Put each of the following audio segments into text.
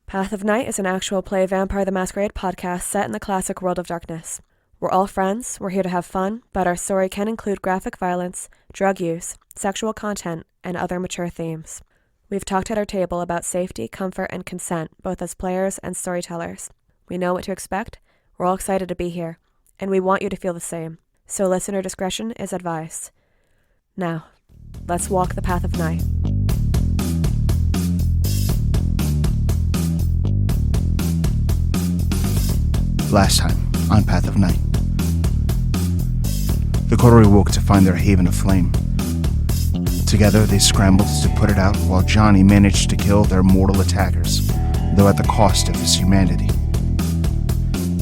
Path of Night is an actual play Vampire the Masquerade podcast set in the classic world of darkness. We're all friends, we're here to have fun, but our story can include graphic violence, drug use, sexual content, and other mature themes. We've talked at our table about safety, comfort, and consent, both as players and storytellers. We know what to expect, we're all excited to be here, and we want you to feel the same. So listener discretion is advised. Now, let's walk the path of night. Last time on Path of Night, the coterie woke to find their haven aflame. Together they scrambled to put it out while Johnny managed to kill their mortal attackers, though at the cost of his humanity.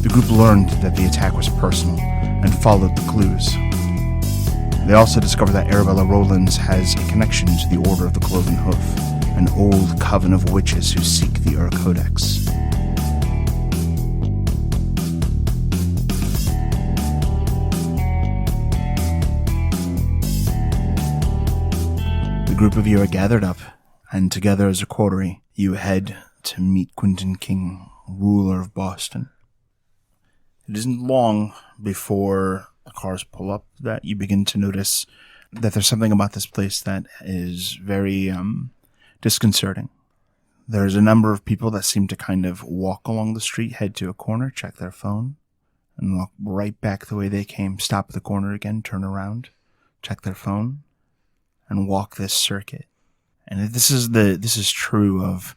The group learned that the attack was personal and followed the clues. They also discovered that Arabella Rowlands has a connection to the Order of the Cloven Hoof, an old coven of witches who seek the Codex. The group of you are gathered up, and together as a coterie, you head to meet Quentin King, ruler of Boston. It isn't long before the cars pull up that you begin to notice that there's something about this place that is very disconcerting. There's a number of people that seem to kind of walk along the street, head to a corner, check their phone, and walk right back the way they came, stop at the corner again, turn around, check their phone, and walk this circuit. And this is true of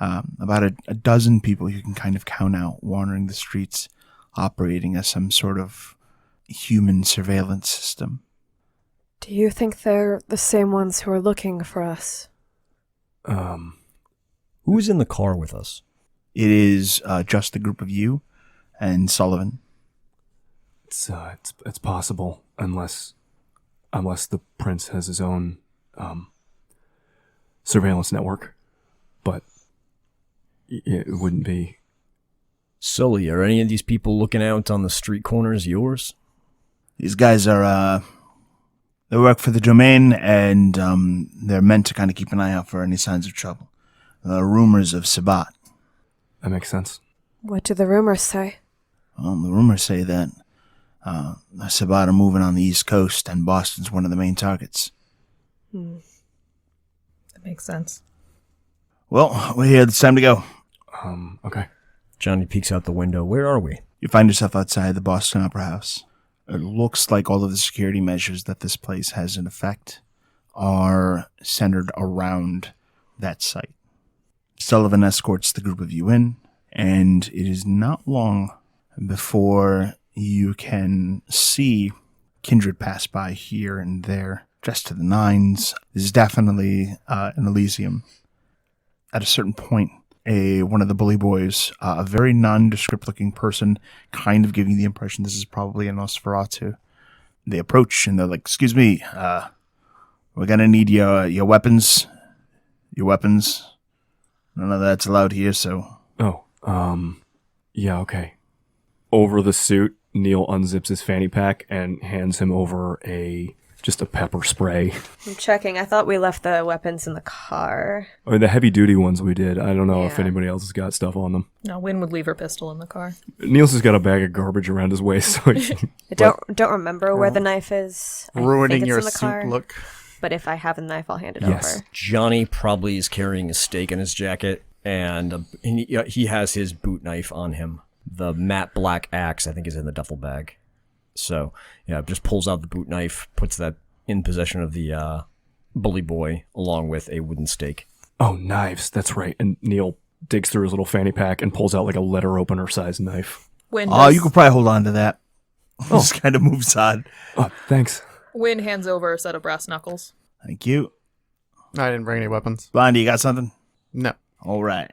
about a dozen people you can kind of count out wandering the streets, operating as some sort of human surveillance system. Do you think they're the same ones who are looking for us? Who's in the car with us? It is just the group of you and Sullivan. It's possible, unless the prince has his own surveillance network, but it wouldn't be. Sully, are any of these people looking out on the street corners yours? These guys are, they work for the domain, and they're meant to kind of keep an eye out for any signs of trouble. Rumors of Sabbat. That makes sense. What do the rumors say? Well, the rumors say that Sabbat are moving on the East Coast, and Boston's one of the main targets. That makes sense. Well, we're here. It's time to go. Okay. Johnny peeks out the window. Where are we? You find yourself outside the Boston Opera House. It looks like all of the security measures that this place has in effect are centered around that site. Sullivan escorts the group of you in, and it is not long before you can see kindred pass by here and there, dressed to the nines. This is definitely an Elysium. At a certain point, one of the bully boys, a very nondescript-looking person, kind of giving the impression this is probably a Nosferatu. They approach and they're like, "Excuse me, we're gonna need your weapons. Your weapons. None of that's allowed here, so." Oh, yeah, okay. Over the suit, Neil unzips his fanny pack and hands him over just a pepper spray. I'm checking. I thought we left the weapons in the car. Or the heavy-duty ones we did. I don't know if anybody else has got stuff on them. No, Wynn would leave her pistol in the car. Neil's just got a bag of garbage around his waist. So I don't remember where the knife is. Ruining your in the suit car, look. But if I have the knife, I'll hand it Yes. over. Johnny probably is carrying a stake in his jacket, and he has his boot knife on him. The matte black axe, I think, is in the duffel bag. So, yeah, just pulls out the boot knife, puts that in possession of the bully boy, along with a wooden stake. Oh, knives. That's right. And Neil digs through his little fanny pack and pulls out like a letter opener size knife. Wynn Oh, you could probably hold on to that. Just kind of moves on. Oh, thanks. Wynn hands over a set of brass knuckles. Thank you. I didn't bring any weapons. Blondie, you got something? No. All right.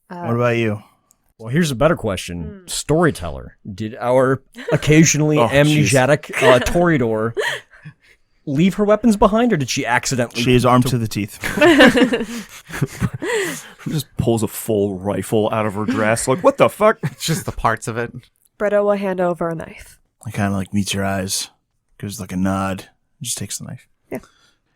What about you? Well, here's a better question. Storyteller, did our occasionally amnesiac Toreador leave her weapons behind, or did she accidentally... She is armed to the teeth. Just pulls a full rifle out of her dress. Like, what the fuck? It's just the parts of it. Britta will hand over a knife. I kind of like meets your eyes, gives like a nod, just takes the knife. Yeah.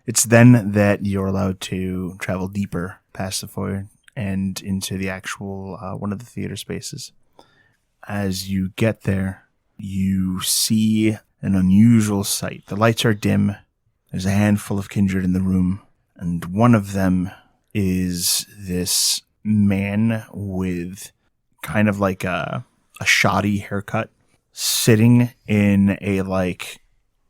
It's then that you're allowed to travel deeper past the foyer and into the actual one of the theater spaces. As you get there, you see an unusual sight. The lights are dim. There's a handful of kindred in the room, and one of them is this man with kind of like a shoddy haircut, sitting in a like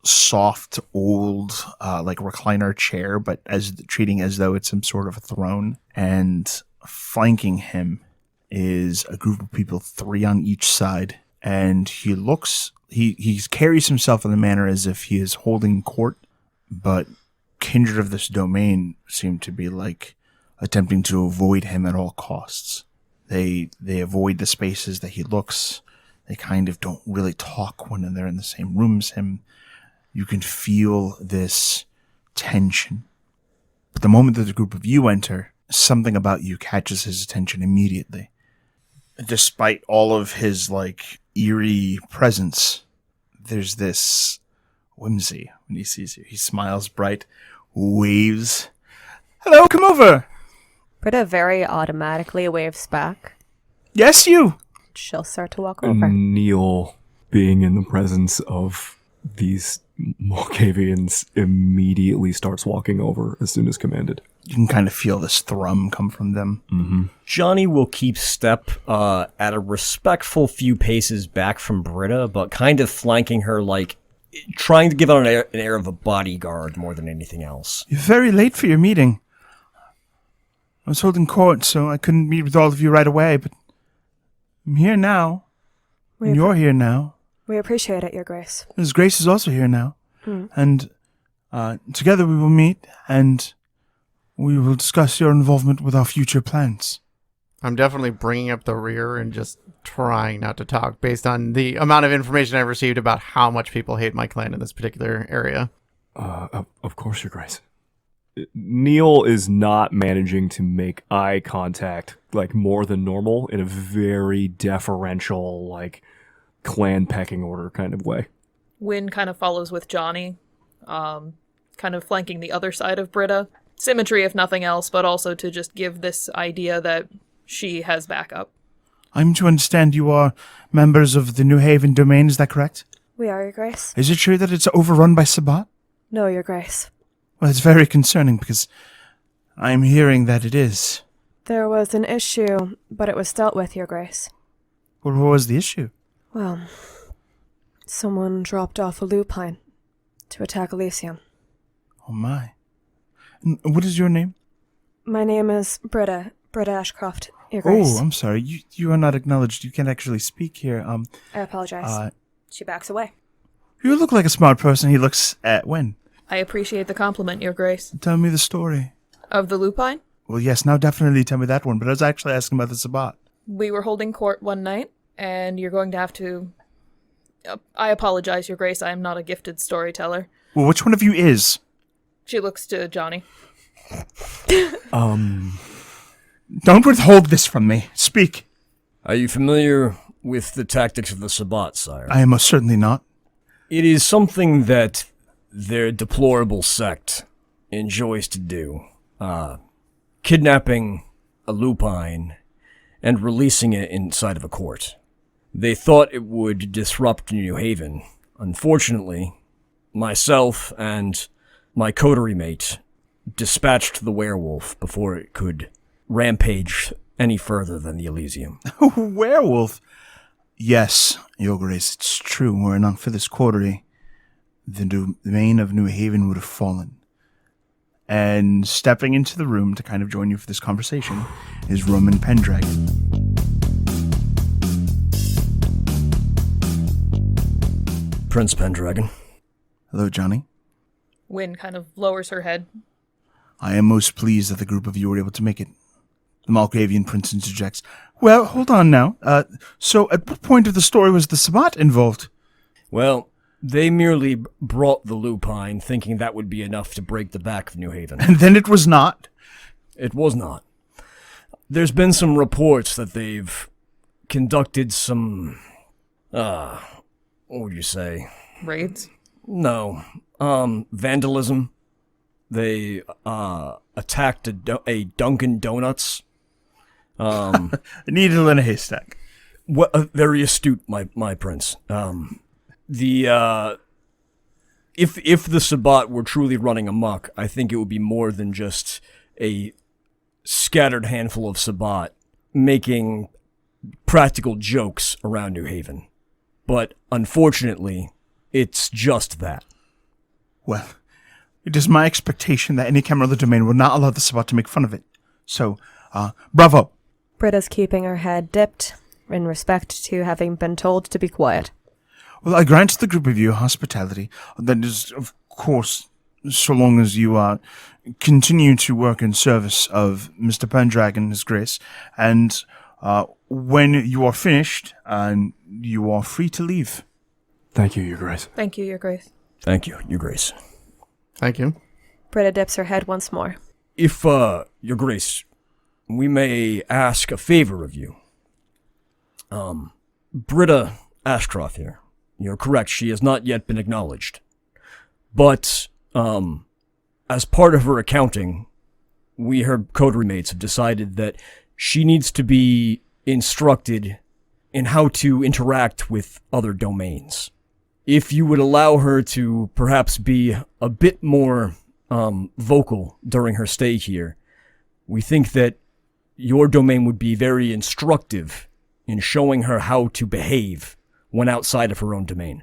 soft old like recliner chair, but treating as though it's some sort of a throne. And flanking him is a group of people, 3 on each side, and he carries himself in a manner as if he is holding court, but kindred of this domain seem to be like attempting to avoid him at all costs. They avoid the spaces that he looks. They kind of don't really talk when they're in the same room as him. You can feel this tension. But the moment that the group of you enter, something about you catches his attention immediately. Despite all of his like eerie presence, there's this whimsy when he sees you. He smiles bright, waves. Hello, come over. Britta very automatically waves back. Yes, you. She'll start to walk over. Neil, being in the presence of these Malkavians, immediately starts walking over as soon as commanded. You can kind of feel this thrum come from them. Mm-hmm. Johnny will keep step at a respectful few paces back from Britta, but kind of flanking her, like trying to give out an air of a bodyguard more than anything else. You're very late for your meeting. I was holding court, so I couldn't meet with all of you right away, but I'm here now. And you're here now. We appreciate it, Your Grace. His Grace is also here now. And together we will meet, and we will discuss your involvement with our future plans. I'm definitely bringing up the rear and just trying not to talk based on the amount of information I received about how much people hate my clan in this particular area. Of course, Your Grace. Neil is not managing to make eye contact like more than normal in a very deferential, like clan pecking order kind of way. Wynn kind of follows with Johnny, kind of flanking the other side of Britta. Symmetry, if nothing else, but also to just give this idea that she has backup. I'm to understand you are members of the New Haven domain, is that correct? We are, Your Grace. Is it true that it's overrun by Sabbat? No, Your Grace. Well, it's very concerning because I'm hearing that it is. There was an issue, but it was dealt with, Your Grace. What was the issue? Well, someone dropped off a lupine to attack Elysium. Oh my. And what is your name? My name is Britta Ashcroft, Your Grace. Oh, I'm sorry. You are not acknowledged. You can't actually speak here. I apologize. She backs away. You look like a smart person. He looks at Wynn. I appreciate the compliment, Your Grace. Tell me the story. Of the lupine? Well, yes, now definitely tell me that one, but I was actually asking about the Sabbat. We were holding court one night, and you're going to have to... I apologize, Your Grace, I am not a gifted storyteller. Well, which one of you is? She looks to Johnny. Don't withhold this from me. Speak. Are you familiar with the tactics of the Sabbat, sire? I am most certainly not. It is something that their deplorable sect enjoys to do. Kidnapping a lupine and releasing it inside of a court. They thought it would disrupt New Haven. Unfortunately, myself and my coterie mate dispatched the werewolf before it could rampage any further than the Elysium. Werewolf? Yes, Your Grace, it's true. Were it not for this coterie, the domain of New Haven would have fallen. And stepping into the room to kind of join you for this conversation is Roman Pendragon. Prince Pendragon. Hello, Johnny. Wynn kind of lowers her head. I am most pleased that the group of you were able to make it. The Malkavian prince interjects. Well, hold on now. So at what point of the story was the Sabbat involved? Well, they merely brought the lupine, thinking that would be enough to break the back of New Haven. And then it was not. It was not. There's been some reports that they've conducted some, what would you say? Raids? No. Vandalism. They, attacked a Dunkin' Donuts A needle in a haystack. Very astute, my prince. If the Sabbat were truly running amok, I think it would be more than just a scattered handful of Sabbat making practical jokes around New Haven. But unfortunately, it's just that. Well, it is my expectation that any Camarilla domain will not allow the Sabbat to make fun of it. So, bravo. Britta's keeping her head dipped in respect to having been told to be quiet. Well, I grant the group of you hospitality. That is, of course, so long as you continue to work in service of Mr. Pendragon, His Grace, and when you are finished, you are free to leave. Thank you, Your Grace. Thank you, Your Grace. Thank you, Your Grace. Thank you. Britta dips her head once more. If, Your Grace, we may ask a favor of you. Britta Ashcroft here. You're correct, she has not yet been acknowledged. But, as part of her accounting, we, her coterie mates, have decided that she needs to be instructed in how to interact with other domains. If you would allow her to perhaps be a bit more vocal during her stay here, we think that your domain would be very instructive in showing her how to behave when outside of her own domain.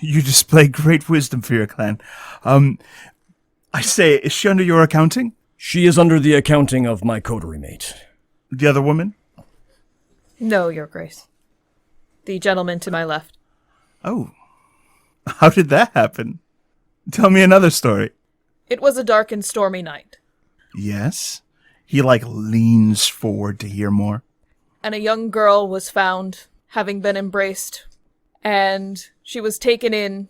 You display great wisdom for your clan. I say, is she under your accounting? She is under the accounting of my coterie mate. The other woman? No, Your Grace. The gentleman to my left. Oh. How did that happen? Tell me another story. It was a dark and stormy night, Yes? He, leans forward to hear more. and a young girl was found having been embraced, and she was taken in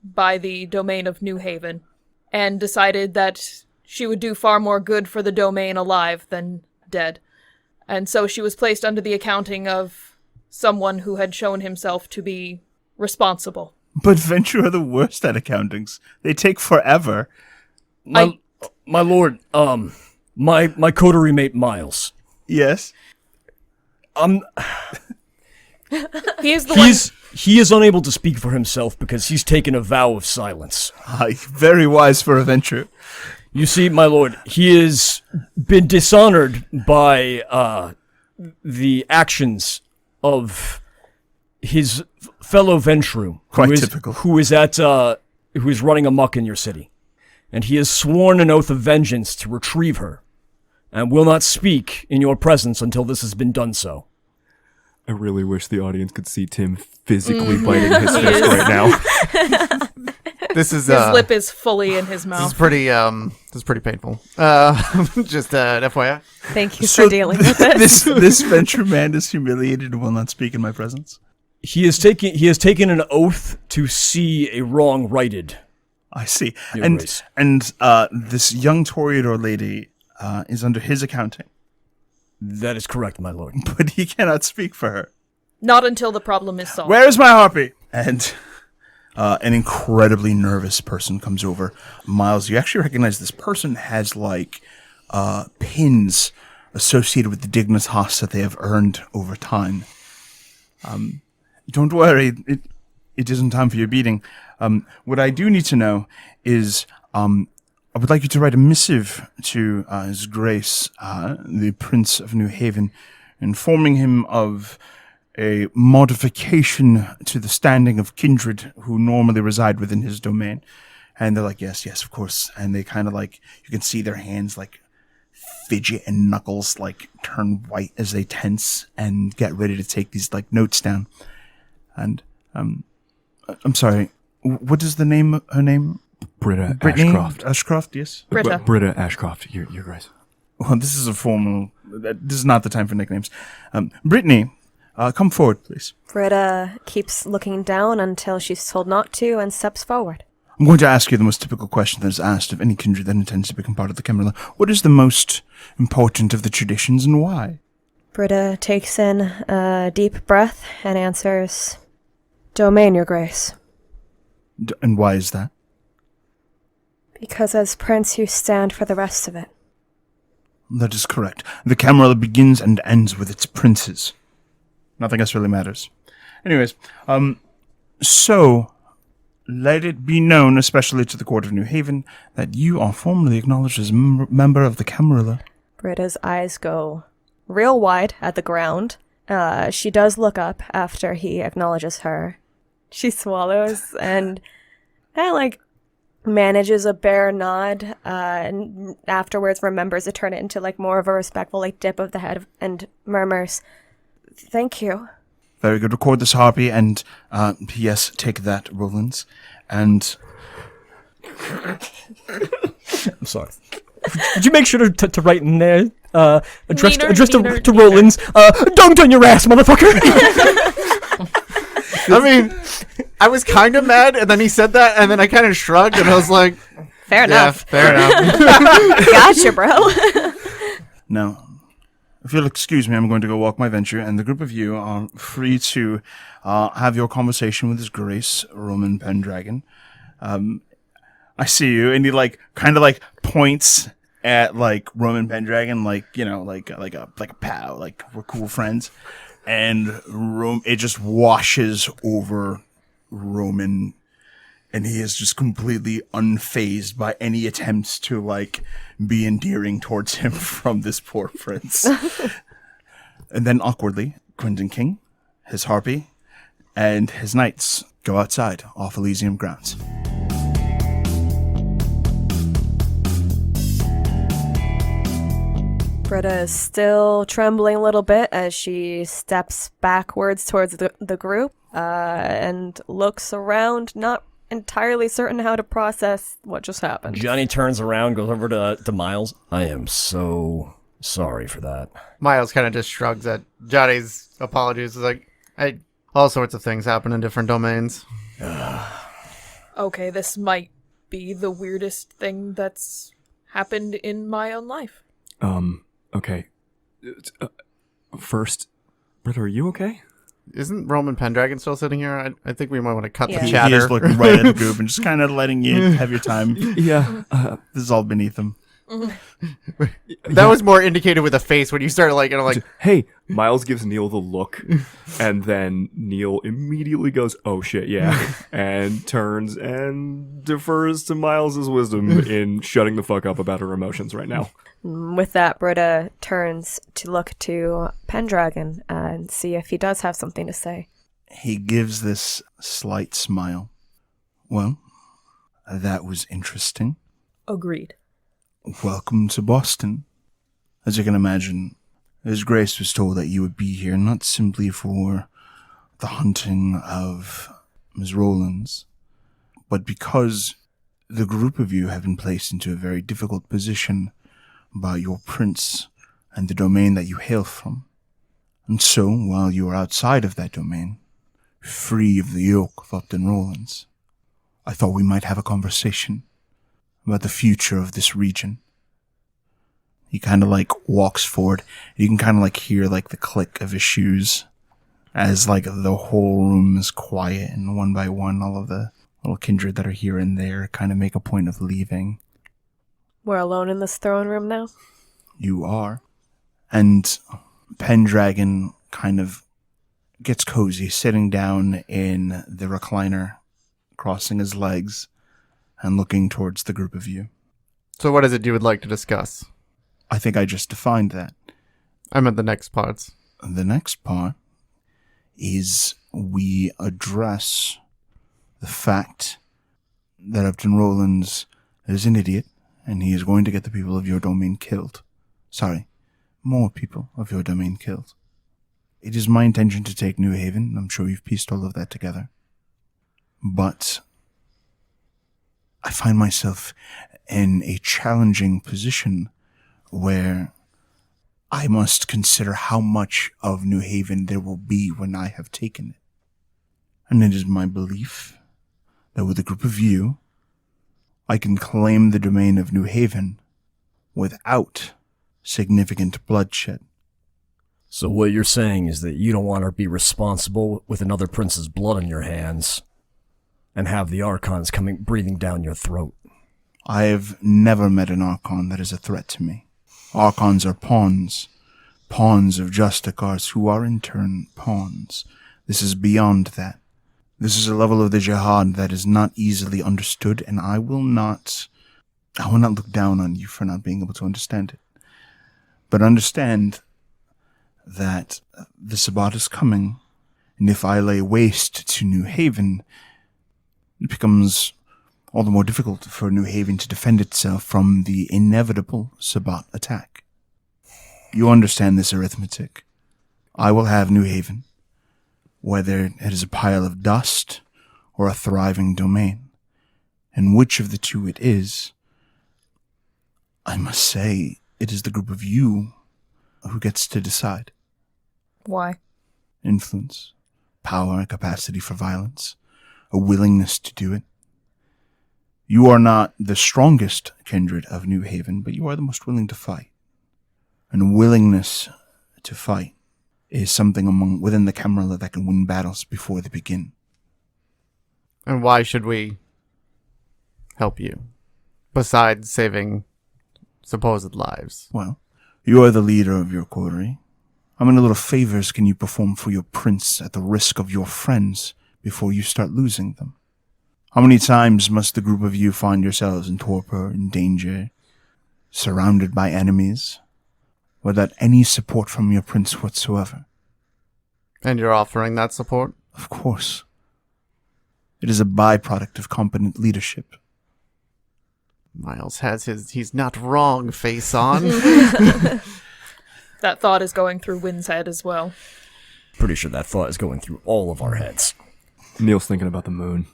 by the domain of New Haven, and decided that she would do far more good for the domain alive than dead. And so she was placed under the accounting of someone who had shown himself to be responsible. But Venture are the worst at accountings. They take forever. My lord, my coterie mate Miles. Yes? He is the one... He is unable to speak for himself because he's taken a vow of silence. Very wise for a Venture. You see, my lord, he has been dishonored by the actions of his fellow Ventru, Quite typical. who is running amok in your city, and he has sworn an oath of vengeance to retrieve her, and will not speak in your presence until this has been done so. I really wish the audience could see Tim physically biting his fist right now. This is His lip is fully in his this mouth. is pretty painful. Just FYI. Thank you for dealing with it. This Venture man is humiliated and will not speak in my presence. He has taken an oath to see a wrong righted. I see. Your And Grace. this young Toreador lady is under his accounting, That is correct, my lord. but he cannot speak for her. Not until the problem is solved. Where is my harpy? And an incredibly nervous person comes over. Miles, you actually recognize this person has pins associated with the dignitas that they have earned over time. Don't worry, it isn't time for your beating. What I do need to know is, I would like you to write a missive to His Grace, the Prince of New Haven, informing him of a modification to the standing of kindred who normally reside within his domain. And they're like, yes, of course. And they kind of you can see their hands fidget and knuckles turn white as they tense and get ready to take these notes down. And I'm sorry, what is the name? Her name? Britta Brittany? Ashcroft. Ashcroft, yes. Britta. Britta Ashcroft, your Grace. Well, this is a formal. This is not the time for nicknames. Brittany, come forward, please. Britta keeps looking down until she's told not to and steps forward. I'm going to ask you the most typical question that is asked of any kindred that intends to become part of the Camarilla. What is the most important of the traditions and why? Britta takes in a deep breath and answers, "Domain, Your Grace." And why is that? Because as prince you stand for the rest of it. That is correct. The Camarilla begins and ends with its princes. Nothing else really matters. Anyways, so let it be known, especially to the court of New Haven, that you are formally acknowledged as a member of the Camarilla. Britta's eyes go real wide at the ground. She does look up after he acknowledges her. She swallows and manages a bare nod, and afterwards remembers to turn it into more of a respectful dip of the head and murmurs, "Thank you." Very good. Record this, Harpy, and yes, take that, Rollins. And I'm sorry. Did you make sure to write in there, addressed Neener, to Rollins, "Don't on your ass, motherfucker!" I mean, I was kind of mad, and then he said that, and then I kind of shrugged, and I was like, Fair enough. fair enough. Gotcha, bro. now, if you'll excuse me, I'm going to go walk my venture, and the group of you are free to have your conversation with His Grace, Roman Pendragon. I see you, and he kind of points at Roman Pendragon, like a pal, we're cool friends, and it just washes over Roman, and he is just completely unfazed by any attempts to be endearing towards him from this poor prince. And then awkwardly, Quentin King, his harpy, and his knights go outside off Elysium grounds. Britta is still trembling a little bit as she steps backwards towards the group and looks around, not entirely certain how to process what just happened. Johnny turns around, goes over to Miles. "I am so sorry for that." Miles kind of just shrugs at Johnny's apologies. He's like, all sorts of things happen in different domains. Okay, this might be the weirdest thing that's happened in my own life. Okay. First, Britta, are you okay? Isn't Roman Pendragon still sitting here? I think we might want to cut the He chatter. is looking right at the group and just kind of letting you have your time. Yeah. This is all beneath him. That was more indicated with a face when you started Hey, Miles gives Neil the look, and then Neil immediately goes, "Oh shit, yeah," and turns and defers to Miles's wisdom in shutting the fuck up about her emotions right now. With that, Britta turns to look to Pendragon and see if he does have something to say. He gives this slight smile. Well, that was interesting. Agreed. Welcome to Boston. As you can imagine, His Grace was told that you would be here not simply for the hunting of Ms. Rollins, but because the group of you have been placed into a very difficult position by your prince and the domain that you hail from. And so, while you are outside of that domain, free of the yoke of Upton Rollins, I thought we might have a conversation about the future of this region. He kind of walks forward. You can kind of hear the click of his shoes as the whole room is quiet, and one by one all of the little kindred that are here and there kind of make a point of leaving. We're alone in this throne room now? You are. And Pendragon kind of gets cozy, sitting down in the recliner, crossing his legs, and looking towards the group of you. So what is it you would like to discuss? I think I just defined that. I'm at the next parts. The next part is we address the fact that Upton Rollins is an idiot, and he is going to get the people of your domain killed. Sorry, more people of your domain killed. It is my intention to take New Haven. I'm sure you've pieced all of that together. But I find myself in a challenging position where I must consider how much of New Haven there will be when I have taken it. And it is my belief that with a group of you, I can claim the domain of New Haven without significant bloodshed. So what you're saying is that you don't want to be responsible with another prince's blood on your hands and have the Archons breathing down your throat. I have never met an Archon that is a threat to me. Archons are pawns. Pawns of Justicars who are in turn pawns. This is beyond that. This is a level of the jihad that is not easily understood, and I will not look down on you for not being able to understand it. But understand that the Sabbat is coming, and if I lay waste to New Haven, it becomes all the more difficult for New Haven to defend itself from the inevitable Sabbat attack. You understand this arithmetic. I will have New Haven, whether it is a pile of dust or a thriving domain. And which of the two it is, I must say, it is the group of you who gets to decide. Why? Influence, power, a capacity for violence, a willingness to do it. You are not the strongest kindred of New Haven, but you are the most willing to fight. And willingness to fight is something within the Camarilla that can win battles before they begin. And why should we help you, besides saving supposed lives? Well, you are the leader of your coterie. How many little favors can you perform for your prince at the risk of your friends before you start losing them? How many times must the group of you find yourselves in torpor, in danger, surrounded by enemies, without any support from your prince whatsoever? And you're offering that support? Of course. It is a byproduct of competent leadership. Miles has his he's not wrong face on. That thought is going through Wynn's head as well. Pretty sure that thought is going through all of our heads. Neil's thinking about the moon.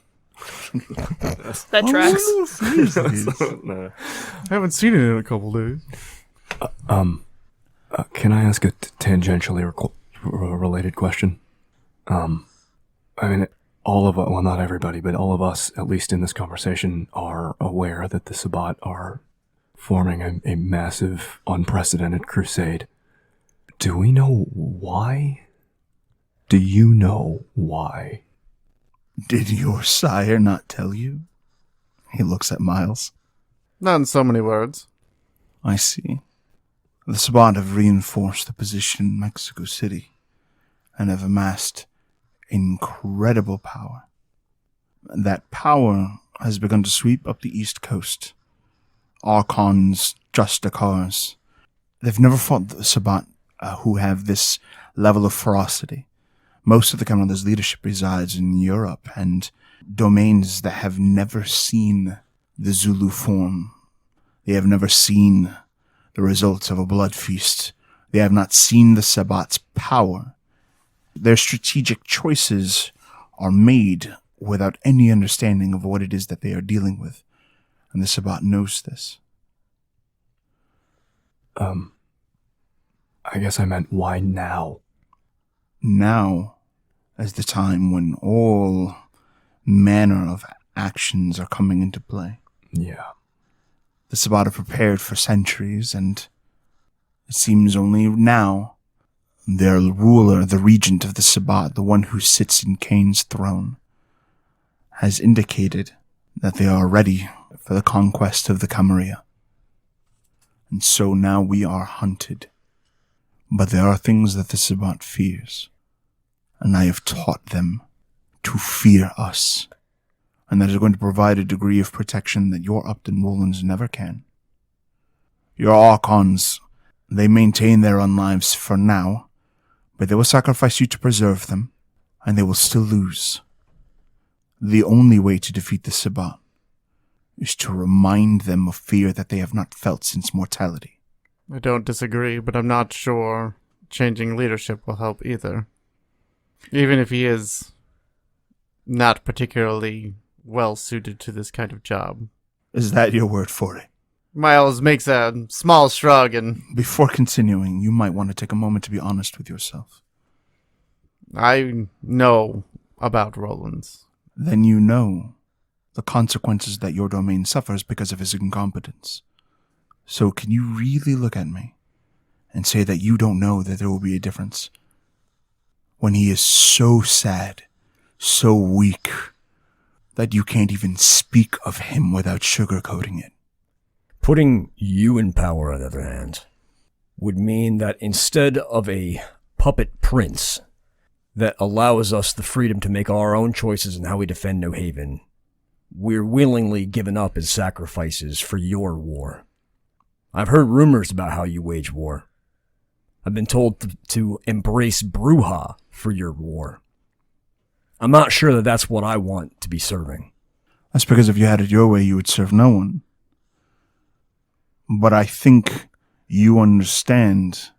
That tracks. I haven't seen it in a couple days. Can I ask a tangentially related question? I mean, all of us, well, not everybody, but all of us, at least in this conversation, are aware that the Sabbat are forming a massive, unprecedented crusade. Do we know why? Do you know why? Did your sire not tell you? He looks at Miles. Not in so many words. I see. The Sabbat have reinforced the position in Mexico City and have amassed incredible power. That power has begun to sweep up the East Coast. Archons, Justicars. They've never fought the Sabbat who have this level of ferocity. Most of the Camarilla's leadership resides in Europe and domains that have never seen the Zulu form. They have never seen the results of a blood feast. They have not seen the Sabbat's power. Their strategic choices are made without any understanding of what it is that they are dealing with. And the Sabbat knows this. I guess I meant why now? Now is the time when all manner of actions are coming into play. Yeah. The Sabbat are prepared for centuries, and it seems only now their ruler, the regent of the Sabbat, the one who sits in Cain's throne, has indicated that they are ready for the conquest of the Camarilla. And so now we are hunted. But there are things that the Sabbat fears, and I have taught them to fear us, and that is going to provide a degree of protection that your Upton Woolens never can. Your Archons, they maintain their own lives for now, but they will sacrifice you to preserve them, and they will still lose. The only way to defeat the Sabbat is to remind them of fear that they have not felt since mortality. I don't disagree, but I'm not sure changing leadership will help either. Even if he is not particularly well suited to this kind of job. Is that your word for it? Miles makes a small shrug and... Before continuing, you might want to take a moment to be honest with yourself. I know about Roland's. Then you know the consequences that your domain suffers because of his incompetence. So can you really look at me and say that you don't know that there will be a difference when he is so sad, so weak, that you can't even speak of him without sugarcoating it? Putting you in power, on the other hand, would mean that instead of a puppet prince that allows us the freedom to make our own choices in how we defend New Haven, we're willingly given up as sacrifices for your war. I've heard rumors about how you wage war. I've been told to embrace Bruja for your war. I'm not sure that that's what I want to be serving. That's because if you had it your way, you would serve no one. But I think you understand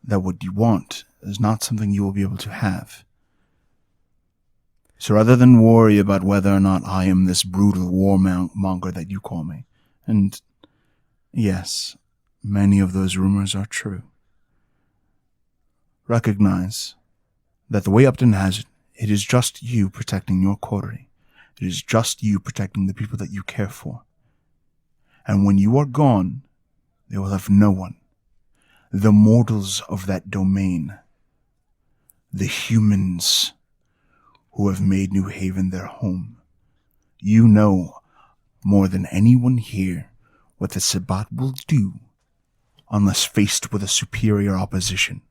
that what you want is not something you will be able to have. So rather than worry about whether or not I am this brutal warmonger that you call me, and yes, many of those rumors are true, recognize that the way Upton has it, it is just you protecting your coterie. It is just you protecting the people that you care for. And when you are gone, they will have no one. The mortals of that domain, the humans who have made New Haven their home. You know more than anyone here what the Sabbat will do unless faced with a superior opposition.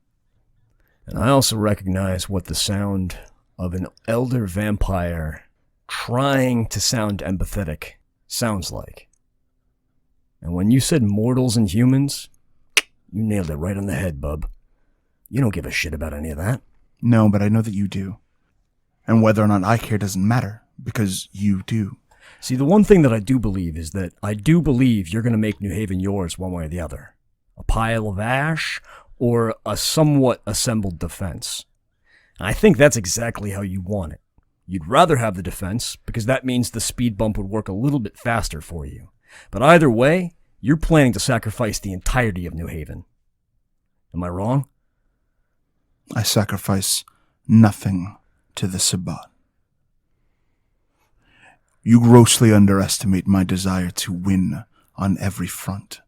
And I also recognize what the sound of an elder vampire trying to sound empathetic sounds like. And when you said mortals and humans, you nailed it right on the head, bub. You don't give a shit about any of that. No, but I know that you do. And whether or not I care doesn't matter, because you do. See, the one thing that I do believe is that I do believe you're going to make New Haven yours one way or the other. A pile of ash or a somewhat assembled defense. And I think that's exactly how you want it. You'd rather have the defense, because that means the speed bump would work a little bit faster for you. But either way, you're planning to sacrifice the entirety of New Haven. Am I wrong? I sacrifice nothing to the Sabbat. You grossly underestimate my desire to win on every front.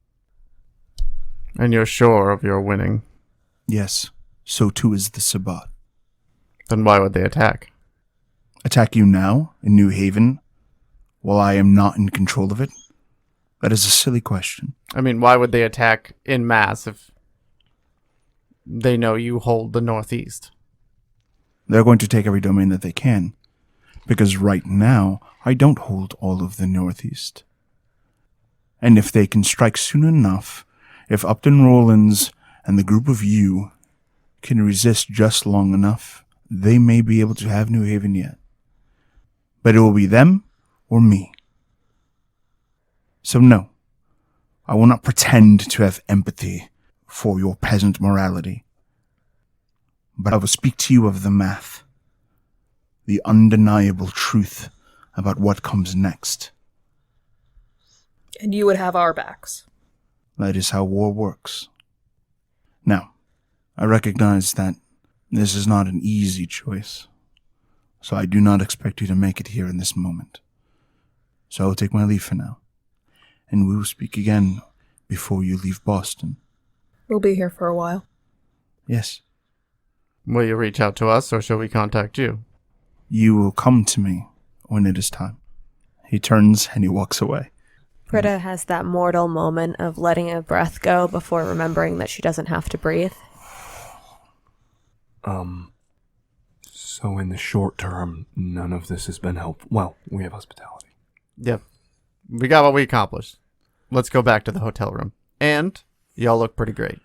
And you're sure of your winning. Yes, so too is the Sabbat. Then why would they attack? Attack you now, in New Haven, while I am not in control of it? That is a silly question. I mean, why would they attack en masse if they know you hold the Northeast? They're going to take every domain that they can, because right now, I don't hold all of the Northeast. And if they can strike soon enough, if Upton Rollins and the group of you can resist just long enough, they may be able to have New Haven yet. But it will be them or me. So no, I will not pretend to have empathy for your peasant morality. But I will speak to you of the math, the undeniable truth about what comes next. And you would have our backs. That is how war works. Now, I recognize that this is not an easy choice, so I do not expect you to make it here in this moment. So I will take my leave for now, and we will speak again before you leave Boston. We'll be here for a while. Yes, Will you reach out to us, or shall we contact you? you will come to me when it is time. He turns and he walks away. Britta has that mortal moment of letting a breath go before remembering that she doesn't have to breathe. So in the short term, none of this has been helpful. Well, we have hospitality. Yep. We got what we accomplished. Let's go back to the hotel room. And y'all look pretty great.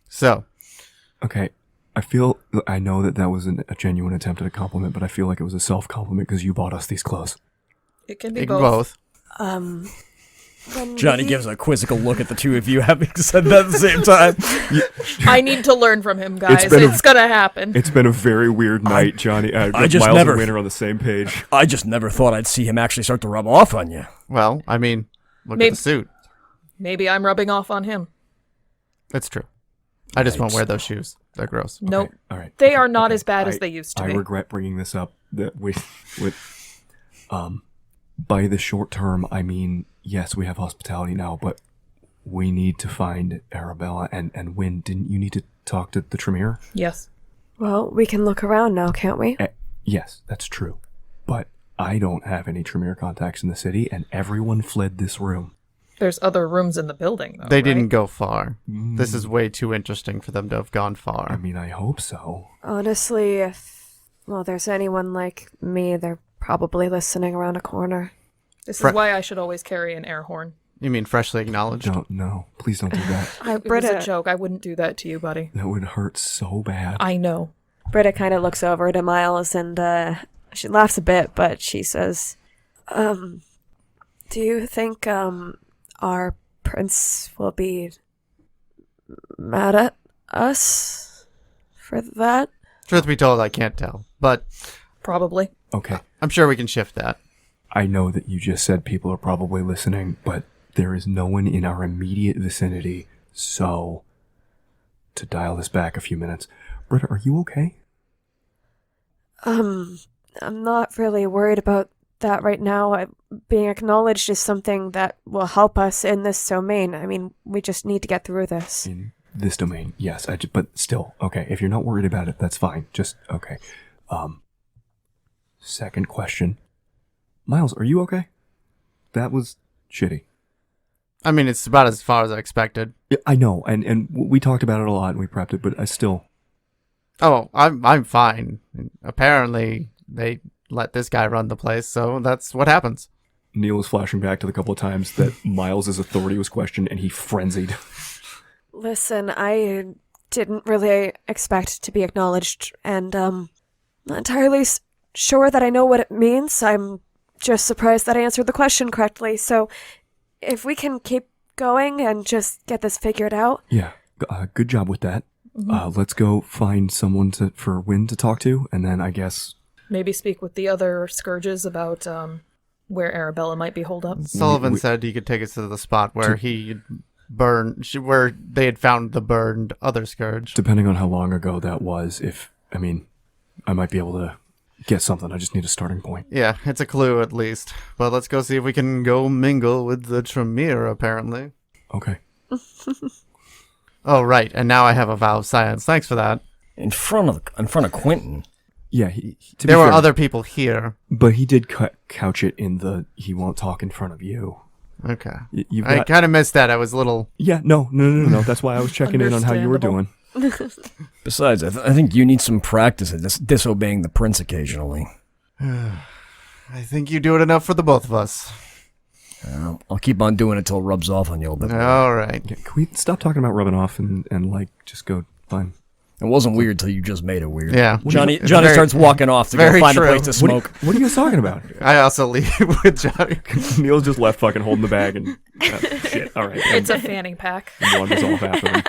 So. Okay, I know that was a genuine attempt at a compliment, but I feel like it was a self-compliment because you bought us these clothes. It can be Big both. Johnny gives a quizzical look at the two of you having said that at the same time. I need to learn from him, guys. been It's gonna happen. It's been a very weird night, Johnny. I just Miles never- and Wynn are on the same page. I just never thought I'd see him actually start to rub off on you. Well, I mean, look Maybe- at the suit. Maybe I'm rubbing off on him. It's true. I just won't wear those shoes. They're gross. Nope. All right. They are not as bad as they used to I be. regret bringing this up. That by the short term, I mean, yes, we have hospitality now, but we need to find Arabella and Wynn. Didn't you need to talk to the Tremere? Yes. Well, we can look around now, can't we? Yes, that's true. But I don't have any Tremere contacts in the city, and everyone fled this room. There's other rooms in the building, though, They right? didn't go far. This is way too interesting for them to have gone far. I mean, I hope so. Honestly, if there's anyone like me, they're probably listening around a corner. This is why I should always carry an air horn. You mean freshly acknowledged? No, please don't do that. It was Britta, a joke. I wouldn't do that to you, buddy. That would hurt so bad. I know. Britta kind of looks over to Miles and she laughs a bit, but she says, do you think our prince will be mad at us for that? Truth be told, I can't tell. But Probably. Okay. I'm sure we can shift that. I know that you just said people are probably listening, but there is no one in our immediate vicinity, so to dial this back a few minutes. Britta, are you okay? I'm not really worried about that right now. Being acknowledged is something that will help us in this domain. I mean, we just need to get through this. In this domain, yes. But still, okay. If you're not worried about it, that's fine. Just, okay. Second question. Miles, are you okay? That was shitty. I mean, it's about as far as I expected. Yeah, I know, and we talked about it a lot and we prepped it, but I still... Oh, I'm fine. Apparently, they let this guy run the place, so that's what happens. Neil was flashing back to the couple of times that Miles' authority was questioned and he frenzied. Listen, I didn't really expect to be acknowledged, and not entirely sure that I know what it means. I'm just surprised that I answered the question correctly, so if we can keep going and just get this figured out. Yeah, good job with that. Let's go find someone for Wynn to talk to, and then I guess... Maybe speak with the other scourges about where Arabella might be holed up. Sullivan said he could take us to the spot where where they had found the burned other scourge. Depending on how long ago that was, I might be able to get something. I just need a starting point. Yeah, it's a clue at least. But let's go see if we can go mingle with the Tremere, apparently. Okay. Oh, right, and now I have a vow of silence. Thanks for that. In front of Quentin. Yeah, There were other people here. but he did couch it in the he won't talk in front of you. Okay. You've I got, kind of missed that. I was a little... yeah, no. That's why I was checking in on how you were doing. Besides, I think you need some practice at disobeying the prince occasionally. I think you do it enough for the both of us. I'll keep on doing it till it rubs off on you a little bit. All right. Yeah, can we stop talking about rubbing off and like just go fine? It wasn't weird till you just made it weird. Yeah. Johnny Very- starts walking off to go very find true. a place to smoke. What are you guys talking about? I also leave with Johnny. Neil's just left fucking holding the bag and shit. All right. It's a fanny pack. Wanders off after them.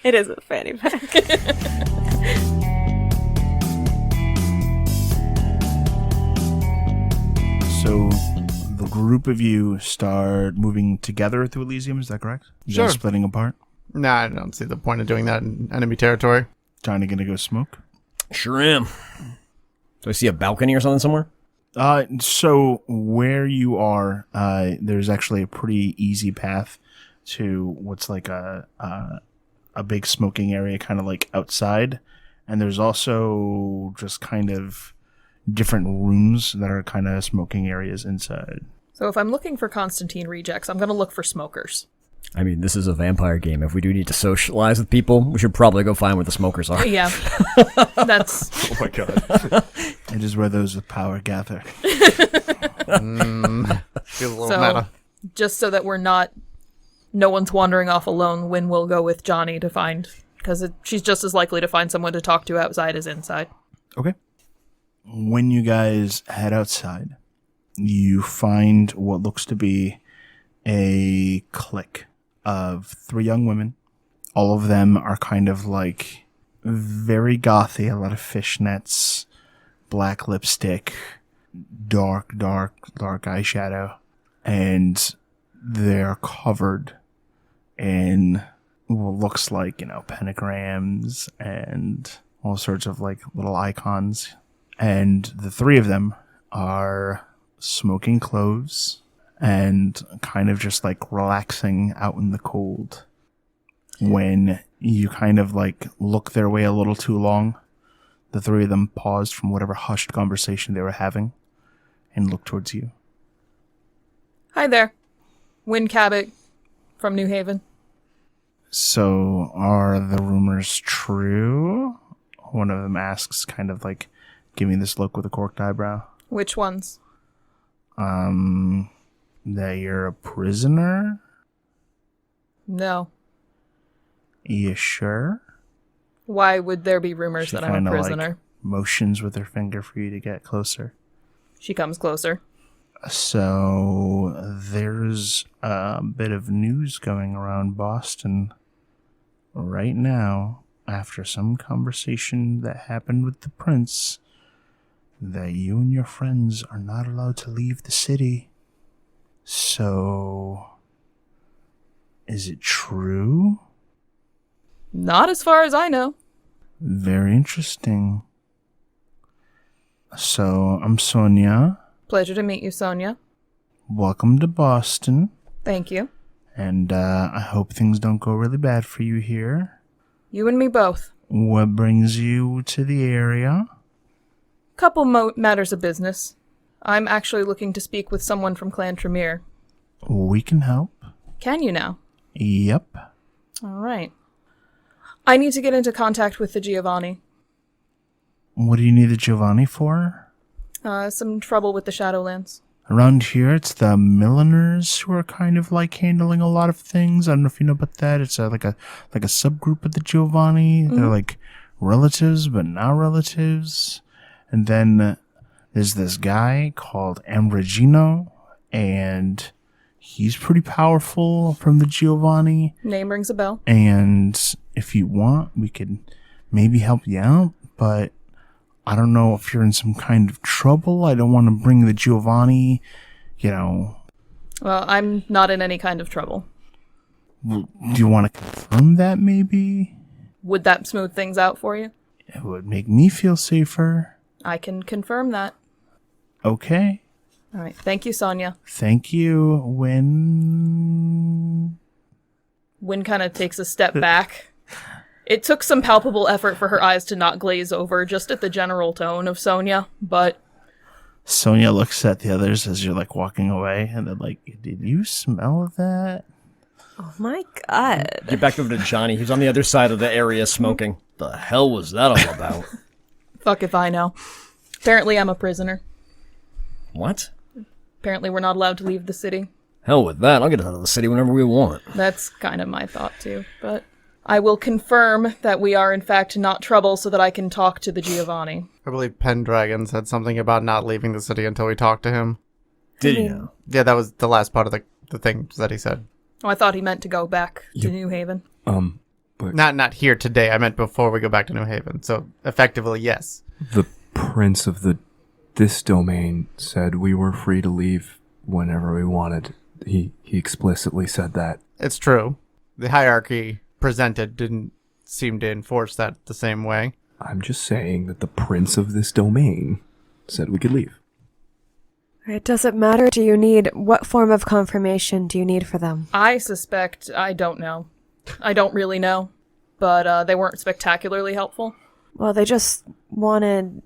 It is a fanny pack. So the group of you start moving together through Elysium, is that correct? You Sure. guys splitting apart? Nah, I don't see the point of doing that in enemy territory. Johnny gonna go smoke? Sure am. Do I see a balcony or something somewhere? So where you are, there's actually a pretty easy path to what's like a big smoking area, kind of like outside, and there's also just kind of different rooms that are kind of smoking areas inside. So if I'm looking for Constantine rejects, I'm going to look for smokers. I mean, this is a vampire game. If we do need to socialize with people, we should probably go find where the smokers are. Yeah. That's... Oh my god. It is where those with power gather. Feels a little So, meta. just so that no one's wandering off alone, Wynn will go with Johnny to find, because she's just as likely to find someone to talk to outside as inside. Okay. When you guys head outside, you find what looks to be a clique of 3 young women. All of them are kind of like very gothy, a lot of fishnets, black lipstick, dark eyeshadow, and they're covered in what looks like, pentagrams and all sorts of like little icons. And the 3 of them are smoking cloves and kind of just like relaxing out in the cold. When you kind of like look their way a little too long, the 3 of them paused from whatever hushed conversation they were having and looked towards you. Hi there. Wynn Cabot from New Haven. So, are the rumors true? One of them asks, kind of like giving this look with a corked eyebrow. Which ones? That you're a prisoner? No. You sure? Why would there be rumors She that I'm a kinda, prisoner? like, motions with her finger for you to get closer. She comes closer. So, there's a bit of news going around Boston right now, after some conversation that happened with the prince, that you and your friends are not allowed to leave the city. So, is it true? Not as far as I know. Very interesting. So, I'm Sonia. Pleasure to meet you, Sonia. Welcome to Boston. Thank you. And I hope things don't go really bad for you here. You and me both. What brings you to the area? Couple matters of business. I'm actually looking to speak with someone from Clan Tremere. We can help. Can you now? Yep. All right. I need to get into contact with the Giovanni. What do you need the Giovanni for? Some trouble with the Shadowlands. Around here, it's the milliners who are kind of like handling a lot of things. I don't know if you know about that. It's like a subgroup of the Giovanni. Mm-hmm. They're like relatives, but not relatives. And then there's this guy called Ambrogino, and he's pretty powerful from the Giovanni. Name rings a bell. And if you want, we could maybe help you out, but I don't know if you're in some kind of trouble. I don't want to bring the Giovanni, Well, I'm not in any kind of trouble. Do you want to confirm that maybe? Would that smooth things out for you? It would make me feel safer. I can confirm that. Okay. All right. Thank you, Sonia. Thank you, Wynn. Wynn kind of takes a step back. It took some palpable effort for her eyes to not glaze over just at the general tone of Sonia, but... Sonia looks at the others as you're, like, walking away, and they're like, did you smell that? Oh my god. Get back over to Johnny. He's on the other side of the area smoking. The hell was that all about? Fuck if I know. Apparently I'm a prisoner. What? Apparently we're not allowed to leave the city. Hell with that. I'll get out of the city whenever we want. That's kind of my thought, too, but... I will confirm that we are in fact not trouble so that I can talk to the Giovanni. I believe Pendragon said something about not leaving the city until we talked to him. Did you know? Yeah, that was the last part of the thing that he said. Oh, I thought he meant to go back to New Haven. But Not here today. I meant before we go back to New Haven. So effectively, yes. the prince of this domain said we were free to leave whenever we wanted. He explicitly said that. It's true. The hierarchy presented didn't seem to enforce that the same way. I'm just saying that the prince of this domain said we could leave. It doesn't matter. What form of confirmation do you need for them? I suspect, I don't know. I don't really know. But they weren't spectacularly helpful. Well, they just wanted...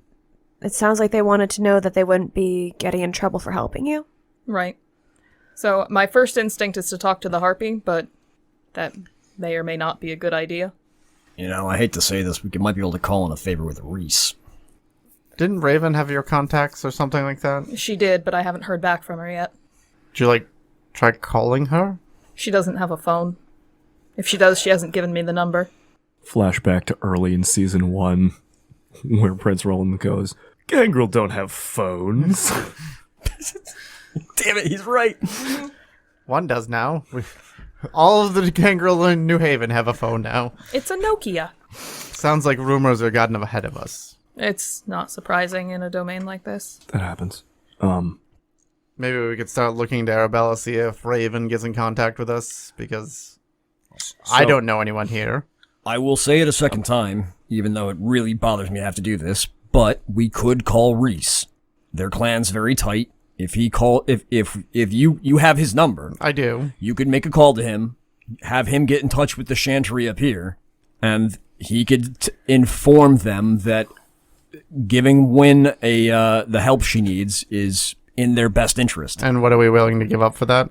It sounds like they wanted to know that they wouldn't be getting in trouble for helping you. Right. So my first instinct is to talk to the Harpy, but that may or may not be a good idea. I hate to say this, we might be able to call in a favor with Reese. Didn't Raven have your contacts or something like that? She did, but I haven't heard back from her yet. Did you, try calling her? She doesn't have a phone. If she does, she hasn't given me the number. Flashback to early in season 1, where Prince Roland goes, Gangrel don't have phones. Damn it, he's right. One does now. All of the Gangrel in New Haven have a phone now. It's a Nokia. Sounds like rumors are gotten ahead of us. It's not surprising in a domain like this. That happens. Maybe we could start looking to Arabella, see if Raven gets in contact with us, because I don't know anyone here. I will say it a second time, even though it really bothers me to have to do this, but we could call Reese. Their clan's very tight. If you have his number, I do. You could make a call to him, have him get in touch with the Chantry up here, and he could inform them that giving Wynn the help she needs is in their best interest. And what are we willing to give up for that?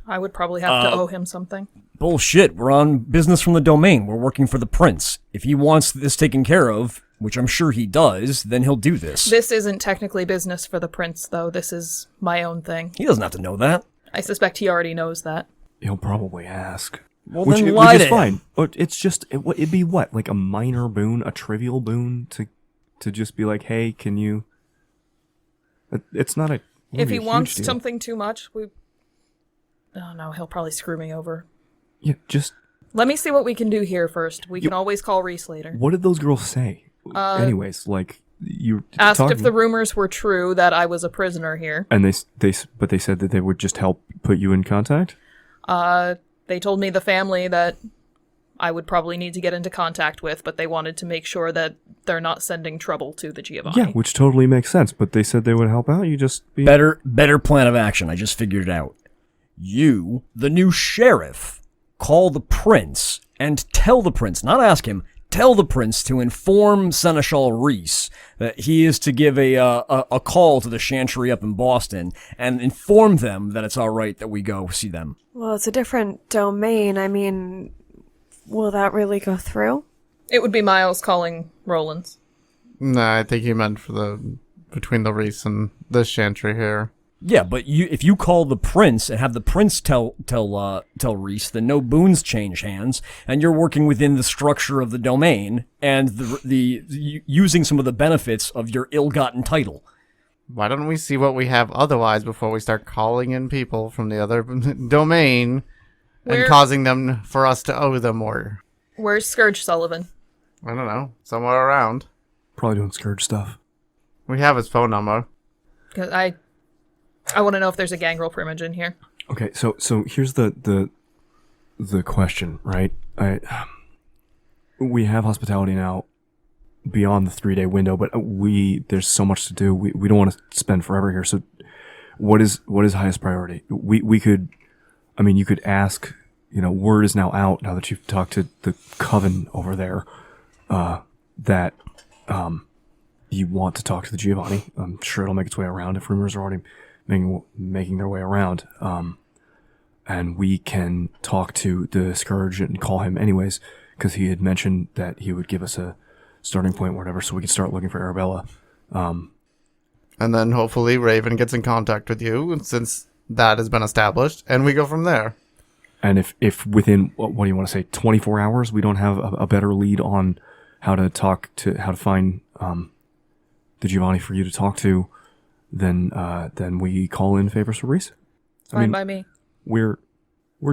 I would probably have to owe him something. Bullshit. We're on business from the domain. We're working for the prince. If he wants this taken care of, which I'm sure he does, then he'll do this. This isn't technically business for the prince, though. This is my own thing. He doesn't have to know that. I suspect he already knows that. He'll probably ask. Well, Which then lie is to fine. him. But it's just, it'd be what? Like a minor boon, a trivial boon to just be like, hey, can you... It's not a... If he huge wants deal. something too much, oh no, he'll probably screw me over. Yeah, just... Let me see what we can do here first. We can always call Reese later. What did those girls say? Anyways, like, you... Asked talking- if the rumors were true that I was a prisoner here. And they said that they would just help put you in contact? They told me the family that I would probably need to get into contact with, but they wanted to make sure that they're not sending trouble to the Giovanni. Yeah, which totally makes sense, but they said they would help out. You just be... Better plan of action. I just figured it out. You, the new sheriff, call the prince and tell the prince, not ask him, tell the prince to inform Seneschal Reese that he is to give a call to the Chantry up in Boston and inform them that it's all right that we go see them. Well, it's a different domain. I mean, will that really go through? It would be Miles calling Rollins. No, I think he meant for between the Reese and the Chantry here. Yeah, but if you call the prince and have the prince tell Reese, then no boons change hands, and you're working within the structure of the domain and the using some of the benefits of your ill-gotten title. Why don't we see what we have otherwise before we start calling in people from the other domain and causing them for us to owe them more? Where's Scourge Sullivan? I don't know. Somewhere around. Probably doing Scourge stuff. We have his phone number. 'Cause I want to know if there's a gangrel primage in here. Okay, so here's the question, right? We have hospitality now beyond the 3-day window, but there's so much to do. We don't want to spend forever here. So what is highest priority? We could, I mean, you could ask, word is now out now that you've talked to the coven over there, that you want to talk to the Giovanni. I'm sure it'll make its way around if rumors are already making their way around. And we can talk to the Scourge and call him anyways, because he had mentioned that he would give us a starting point or whatever, so we can start looking for Arabella. And then hopefully Raven gets in contact with you, since that has been established, and we go from there. And if within, what do you want to say, 24 hours, we don't have a better lead on how to find the Giovanni for you to talk to, then we call in favors for Reese. Fine by me. We're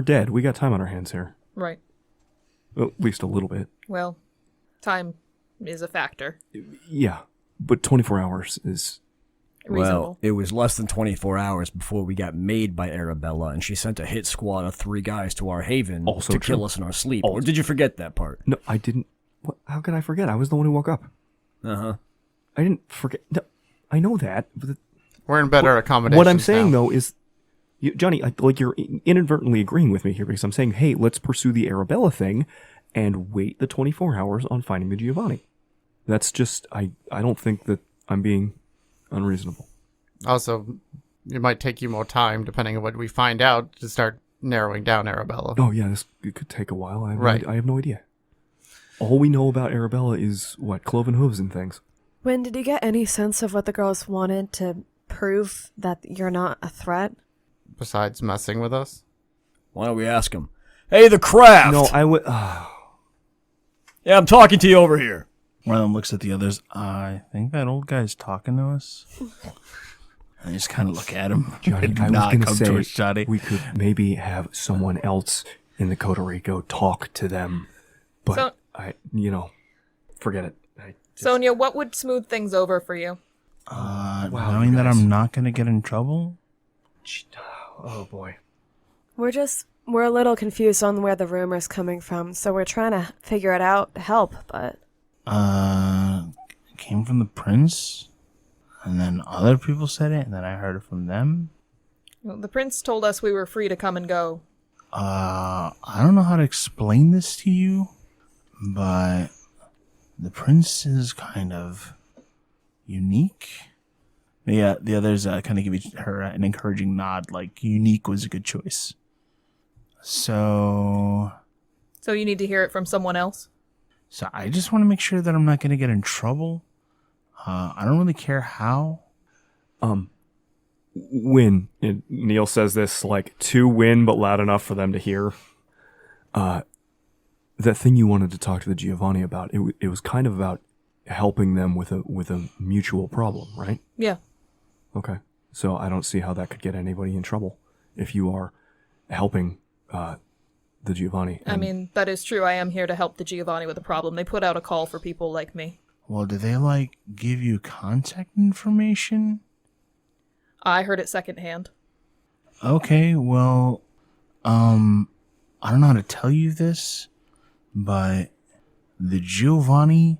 dead. We got time on our hands here. Right. Well, at least a little bit. Well, time is a factor. Yeah, but 24 hours is... Reasonable. Well, it was less than 24 hours before we got made by Arabella, and she sent a hit squad of 3 guys to our haven Also to true. kill us in our sleep. Or did you forget that part? No, I didn't... How could I forget? I was the one who woke up. Uh-huh. I didn't forget... No, I know that, but... We're in better accommodations What I'm saying, now. though, is... Johnny, you're inadvertently agreeing with me here, because I'm saying, hey, let's pursue the Arabella thing and wait the 24 hours on finding the Giovanni. That's just... I don't think that I'm being unreasonable. Also, it might take you more time, depending on what we find out, to start narrowing down Arabella. Oh, yeah, it could take a while. Right. I have no idea. All we know about Arabella is, cloven hooves and things. Wynn, did you get any sense of what the girls wanted to prove that you're not a threat? Besides messing with us? Why don't we ask him? Hey, the craft! No, I would... Yeah, I'm talking to you over here. One of them looks at the others. I think that old guy's talking to us. I just kind of look at him. Johnny, Do I was not going to come say towards Johnny. we could maybe have someone else in the coterie go talk to them, but forget it. Sonia, what would smooth things over for you? Knowing that I'm not going to get in trouble? Oh boy. We're a little confused on where the rumor's coming from, so we're trying to figure it out to help, but... It came from the prince, and then other people said it, and then I heard it from them. Well, the prince told us we were free to come and go. I don't know how to explain this to you, but the prince is kind of unique. Yeah, the others kind of give her an encouraging nod, like unique was a good choice. So So you need to hear it from someone else? I just want to make sure that I'm not going to get in trouble. I don't really care how. Wynn, Neil says this like to Wynn, but loud enough for them to hear. That thing you wanted to talk to the Giovanni about, it was kind of about helping them with a mutual problem, right? Yeah. Okay. So I don't see how that could get anybody in trouble if you are helping the Giovanni. I mean, that is true. I am here to help the Giovanni with a problem. They put out a call for people like me. Well, did they give you contact information? I heard it secondhand. Okay, well, I don't know how to tell you this, but the Giovanni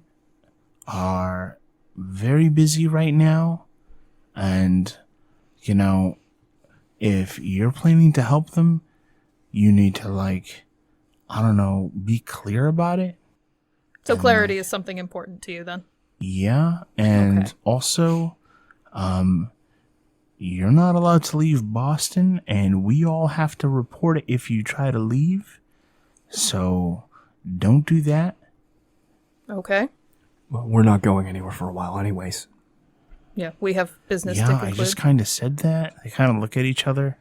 are very busy right now, and, if you're planning to help them, you need to, be clear about it. So clarity is something important to you then? Yeah, and Okay. also, you're not allowed to leave Boston, and we all have to report it if you try to leave. So, don't do that. Okay. Well, we're not going anywhere for a while anyways. Yeah, we have business to Yeah, conclude. I just kind of said that. They kind of look at each other,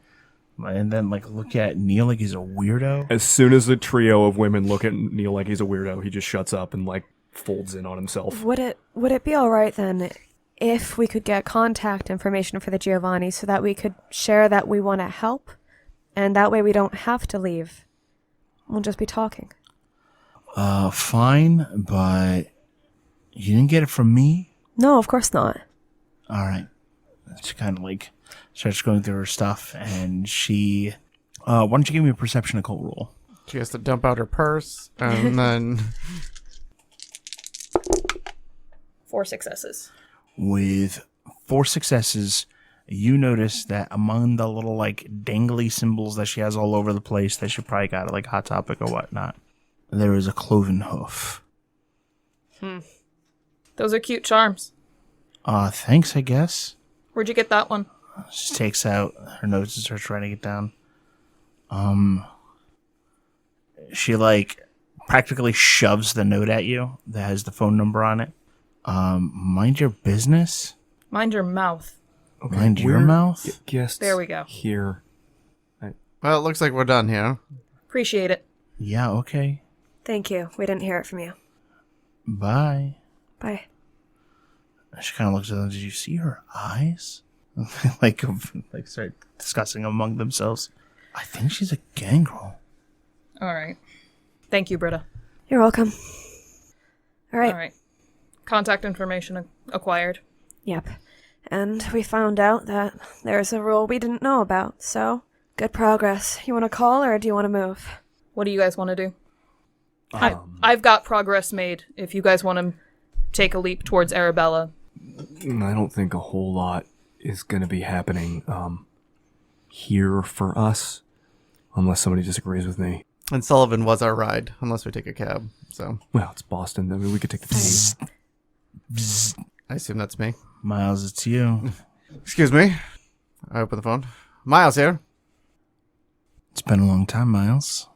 and then look at Neil like he's a weirdo. As soon as the trio of women look at Neil like he's a weirdo, he just shuts up and folds in on himself. Would it be all right then if we could get contact information for the Giovanni so that we could share that we want to help, and that way we don't have to leave? We'll just be talking. Fine, but you didn't get it from me? No, of course not. All right. She kind of starts going through her stuff, and she, why don't you give me a perception occult roll? She has to dump out her purse, and then 4 successes. With 4 successes, you notice that among the little dangly symbols that she has all over the place that she probably got at Hot Topic or whatnot, there is a cloven hoof. Those are cute charms. Thanks, I guess. Where'd you get that one? She takes out her notes and starts writing it down. She practically shoves the note at you that has the phone number on it. Mind your business. Mind your mouth. Okay, Mind your we're mouth. Guests There we go. Here. well, it looks like we're done here. Appreciate it. Yeah, okay. Thank you. We didn't hear it from you. Bye. Bye. She kind of looks at them. Did you see her eyes? Start discussing among themselves. I think she's a gangrel. All right. Thank you, Britta. You're welcome. All right. All right. Contact information acquired. Yep. And we found out that there's a rule we didn't know about, so good progress. You want to call or do you want to move? What do you guys want to do? I've got progress made. If you guys want to take a leap towards Arabella. I don't think a whole lot is going to be happening here for us, unless somebody disagrees with me. And Sullivan was our ride, unless we take a cab. So Well, it's Boston. I mean, we could take the train. I assume that's me. Miles, it's you. Excuse me. I open the phone. Miles here. It's been a long time, Miles.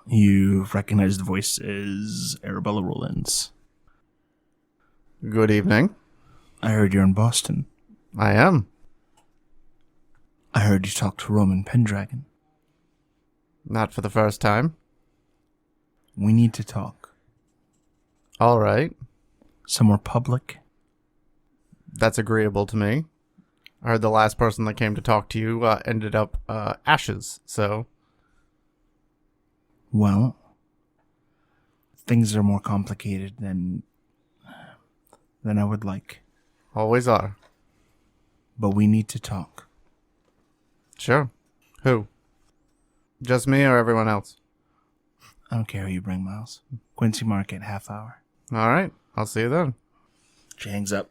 You recognize the voice as Arabella Rollins. Good evening. I heard you're in Boston. I am. I heard you talked to Roman Pendragon. Not for the first time. We need to talk. All right. Somewhere public. That's agreeable to me. I heard the last person that came to talk to you ended up ashes, so... Well, things are more complicated than I would like. Always are. But we need to talk. Sure. Who? Just me or everyone else? I don't care who you bring, Miles. Quincy Market, half hour. All right. I'll see you then. She hangs up.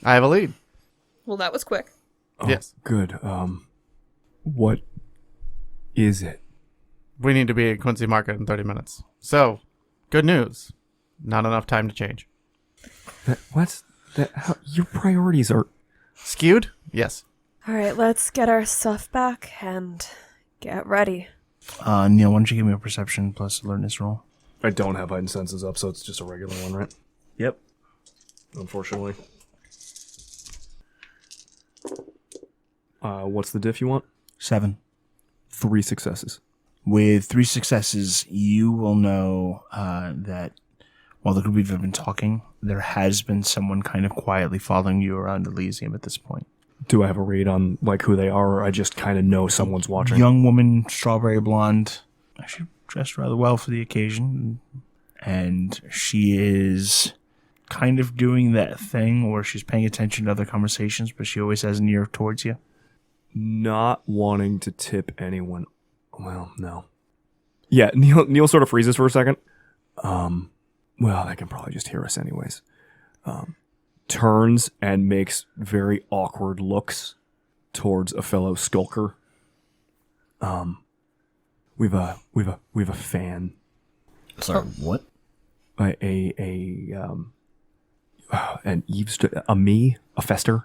I have a lead. Well, that was quick. Oh, Yes. Good. What is it? We need to be at Quincy Market in 30 minutes. So, good news. Not enough time to change. What's that? Your priorities are... Skewed? Yes. All right, let's get our stuff back and get ready. Neil, why don't you give me a perception plus alertness roll? I don't have heightened senses up, so it's just a regular one, right? Yep. Unfortunately. What's the diff you want? 7. 3 successes. With 3 successes, you will know that while the group of you have been talking, there has been someone kind of quietly following you around Elysium at this point. Do I have a read on like who they are, or I just kind of know someone's watching? Young woman, strawberry blonde, actually dressed rather well for the occasion, and she is kind of doing that thing where she's paying attention to other conversations, but she always has an ear towards you. Not wanting to tip anyone. Well, no. Yeah, Neil sort of freezes for a second. Well, they can probably just hear us anyways. Turns and makes very awkward looks towards a fellow skulker. We've a fan. Sorry, what? An a fester.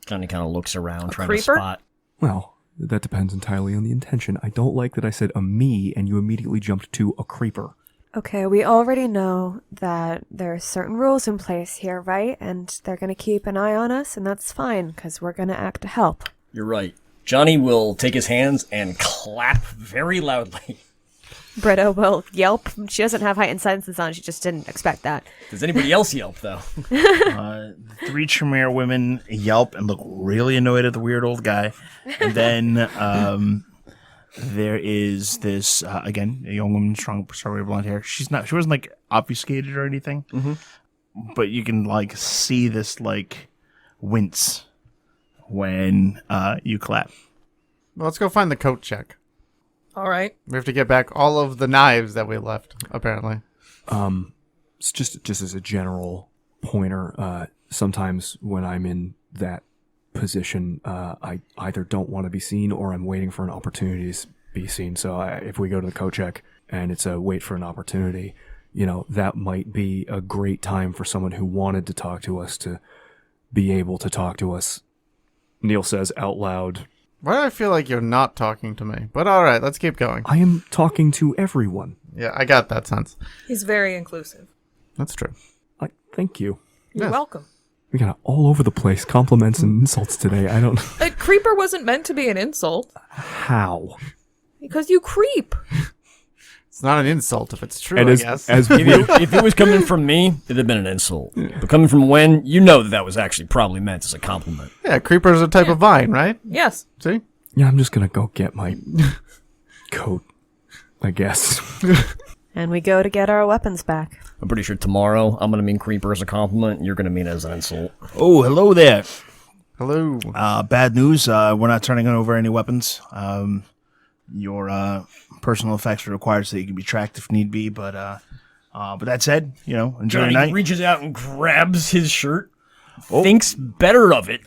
Johnny kind of looks around, trying creeper? to spot. Well, that depends entirely on the intention. I don't like that I said a me and you immediately jumped to a creeper. Okay, we already know that there are certain rules in place here, right? And they're going to keep an eye on us, and that's fine, because we're going to act to help. You're right. Johnny will take his hands and clap very loudly. Britta will yelp. She doesn't have heightened senses on. She just didn't expect that. Does anybody else yelp, though? The 3 Tremere women yelp and look really annoyed at the weird old guy. And then there is this, again, a young woman, strong, strawberry blonde hair. She wasn't, like, obfuscated or anything. Mm-hmm. But you can, like, see this, like, wince when you clap. Well, let's go find the coat check. All right. We have to get back all of the knives that we left, apparently. It's just as a general pointer, sometimes when I'm in that position, I either don't want to be seen or I'm waiting for an opportunity to be seen. So if we go to the coat check and it's a wait for an opportunity, that might be a great time for someone who wanted to talk to us to be able to talk to us. Neil says out loud, Why do I feel like you're not talking to me? But all right, let's keep going. I am talking to everyone. Yeah, I got that sense. He's very inclusive. That's true. Thank you. You're Yes. welcome. We got all over the place compliments and insults today. I don't A creeper wasn't meant to be an insult. how. Because you creep. It's not an insult if it's true, And I as guess. If it was coming from me, it'd have been an insult. But coming from Wynn, you know that was actually probably meant as a compliment. Yeah, creeper's a type of vine, right? Yes. See? Yeah, I'm just gonna go get my coat, I guess. And we go to get our weapons back. I'm pretty sure tomorrow I'm going to mean creeper as a compliment, and you're going to mean it as an insult. Oh, hello there. Hello. Bad news. We're not turning over any weapons. Your personal effects are required so that you can be tracked if need be. But that said, enjoy your Johnny night. reaches out and grabs his shirt, thinks better of it,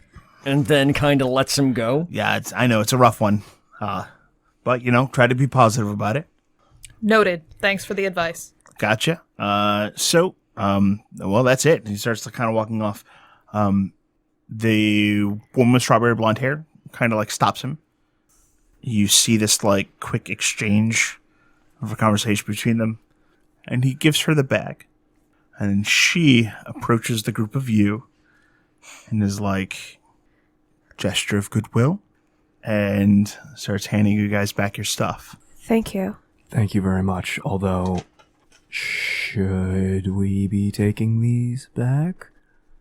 and then kind of lets him go. Yeah, I know it's a rough one. But try to be positive about it. Noted. Thanks for the advice. Gotcha. Well, that's it. He starts kind of walking off. The woman with strawberry blonde hair kind of stops him. You see this quick exchange of a conversation between them, and he gives her the bag, and then she approaches the group of you and is gesture of goodwill and starts handing you guys back your stuff. Thank you. Thank you very much. Although, should we be taking these back?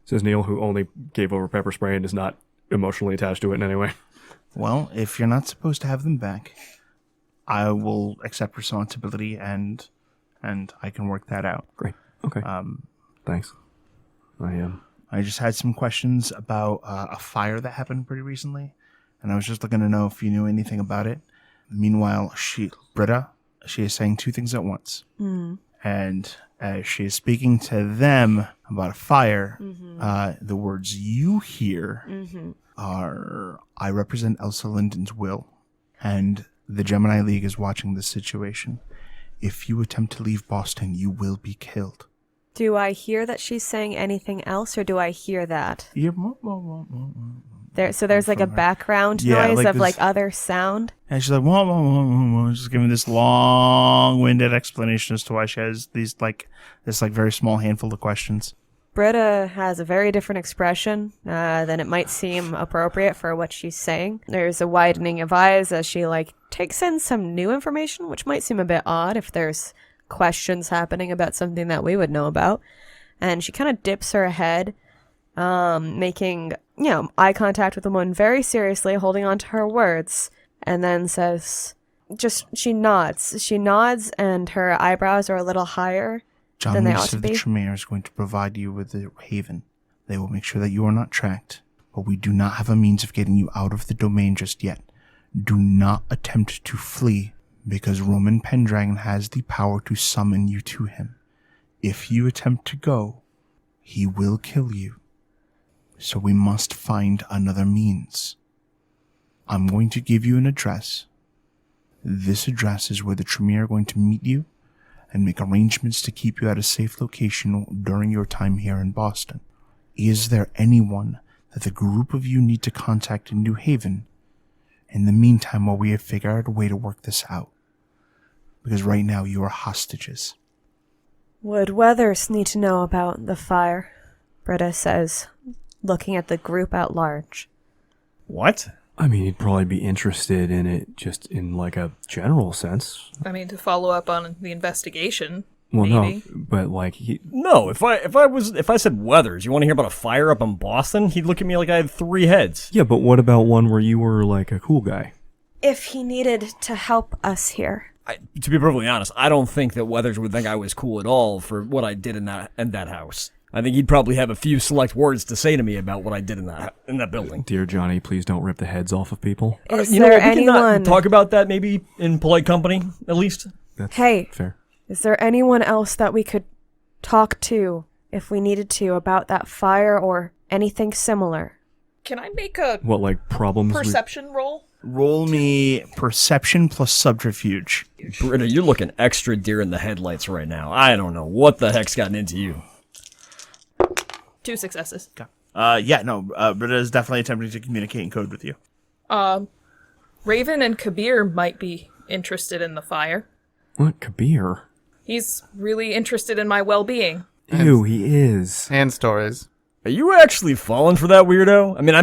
Says Neil, who only gave over pepper spray and is not emotionally attached to it in any way. Well, if you're not supposed to have them back, I will accept responsibility and I can work that out. Great. Okay. Thanks. I just had some questions about a fire that happened pretty recently, and I was just looking to know if you knew anything about it. Meanwhile, Britta, she is saying 2 things at once. And as she is speaking to them about a fire, the words you hear are, I represent Elsa Linden's will, and the Gemini League is watching this situation. If you attempt to leave Boston, you will be killed. Do I hear that she's saying anything else, or do I hear that? There's like a background Yeah, noise like of this- like other sound. And she's like, whoa, whoa, whoa, whoa, whoa, just giving this long-winded explanation as to why she has this very small handful of questions. Britta has a very different expression than it might seem appropriate for what she's saying. There's a widening of eyes as she like takes in some new information, which might seem a bit odd if there's questions happening about something that we would know about. And she kind of dips her head, making, eye contact with the woman very seriously, holding on to her words, and then says, she nods. She nods, and her eyebrows are a little higher than they ought Reese to of the be. Tremere is going to provide you with a haven. They will make sure that you are not tracked, but we do not have a means of getting you out of the domain just yet. Do not attempt to flee, because Roman Pendragon has the power to summon you to him. If you attempt to go, he will kill you. So we must find another means. I'm going to give you an address. This address is where the Tremere are going to meet you and make arrangements to keep you at a safe location during your time here in Boston. Is there anyone that the group of you need to contact in New Haven in the meantime while we have figured out a way to work this out? Because right now you are hostages. Would Weathers need to know about the fire? Britta says, looking at the group at large. What? I mean, he'd probably be interested in it just in like a general sense. I mean, to follow up on the investigation. Well, maybe. no, but like No, if I said Weathers, you want to hear about a fire up in Boston? He'd look at me like I had 3 heads. yeah, but what about one where you were like a cool guy? If he needed to help us here. To be perfectly honest, I don't think that Weathers would think I was cool at all for what I did in that house. I think he'd probably have a few select words to say to me about what I did in that building. Dear Johnny, please don't rip the heads off of people. Is You know there what, we can not anyone... talk about that maybe in polite company, at least? That's Hey. fair. Is there anyone else that we could talk to if we needed to about that fire or anything similar? Can I make a What, like problems? perception roll? Roll me perception plus subterfuge. Britta, you're looking extra deer in the headlights right now. I don't know what the heck's gotten into you. 2 successes. Britta is definitely attempting to communicate in code with you. Raven and Kabir might be interested in the fire. What, Kabir? He's really interested in my well-being. Ew, he is. And stories. Are you actually falling for that weirdo? I mean,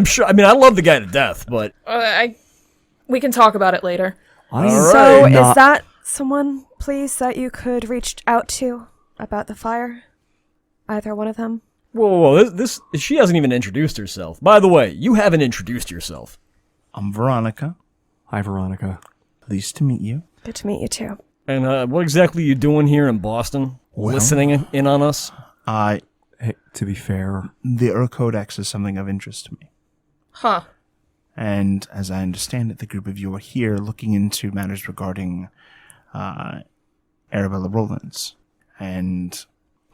I love the guy to death, but We can talk about it later. So is that someone, please, that you could reach out to about the fire? Either one of them? whoa, this she hasn't even introduced herself. By the way, you haven't introduced yourself. I'm Veronica. Hi, Veronica. Pleased to meet you. Good to meet you, too. And what exactly are you doing here in Boston? Well, Listening in on us? Hey, to be fair, The Codex is something of interest to me. Huh. And as I understand it, the group of you are here looking into matters regarding Arabella Rowlands. And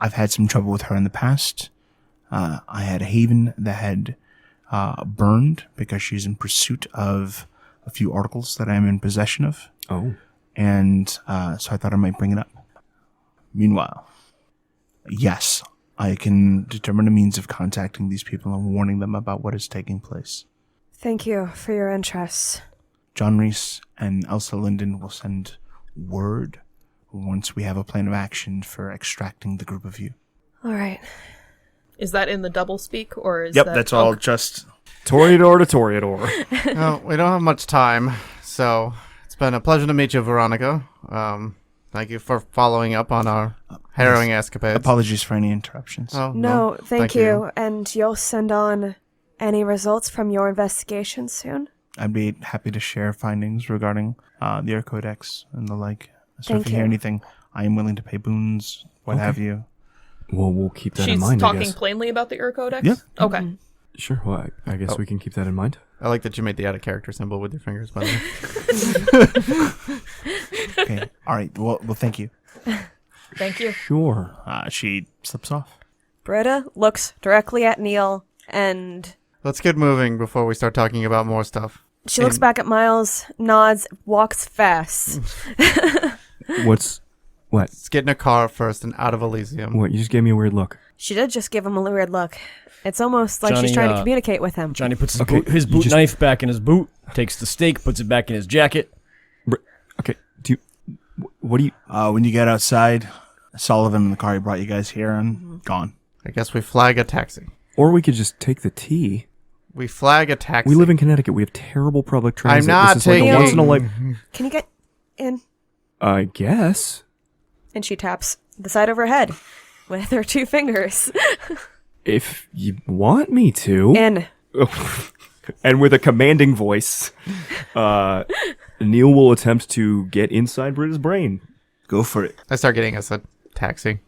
I've had some trouble with her in the past. I had a haven that had burned because she's in pursuit of a few articles that I'm in possession of. oh, And so I thought I might bring it up. Meanwhile, yes, I can determine a means of contacting these people and warning them about what is taking place. Thank you for your interest. John Reese and Elsa Linden will send word once we have a plan of action for extracting the group of you. All right. Is that in the double speak, or is Yep, that... that's all Okay. just... Toreador to Toreador. Well, we don't have much time, so it's been a pleasure to meet you, Veronica. Thank you for following up on our harrowing escapades. Apologies for any interruptions. Oh, No, thank you. And you'll send on any results from your investigation soon? I'd be happy to share findings regarding the Codex and the like. So Thank if you hear you. anything, I am willing to pay boons, what Okay. have you. Well, we'll keep that in She's mind, I talking guess. plainly about the Codex? Yeah. Okay. Sure, well, I guess we can keep that in mind. I like that you made the out-of-character symbol with your fingers, by the way. Okay, all right, well, thank you. Thank you. Sure. She slips off. Britta looks directly at Neil, and Let's get moving before we start talking about more stuff. she looks back at Miles, nods, walks fast. What's What? Let's get in a car first and out of Elysium. What? You just gave me a weird look. She did just give him a weird look. It's almost like Johnny, she's trying to communicate with him. Johnny puts you his boot just- knife back in his boot, takes the steak, puts it back in his jacket. Okay. What do you? When you get outside, Sullivan in the car he brought you guys here and gone. I guess we flag a taxi. Or we could just take the T. We flag a taxi. We live in Connecticut. We have terrible public transit. I'm not this is like taking- a once in a life. Can you get in? I guess. And she taps the side of her head with her 2 fingers. If you want me to. In. And with a commanding voice, Neil will attempt to get inside Britta's brain. Go for it. I start getting us a taxi.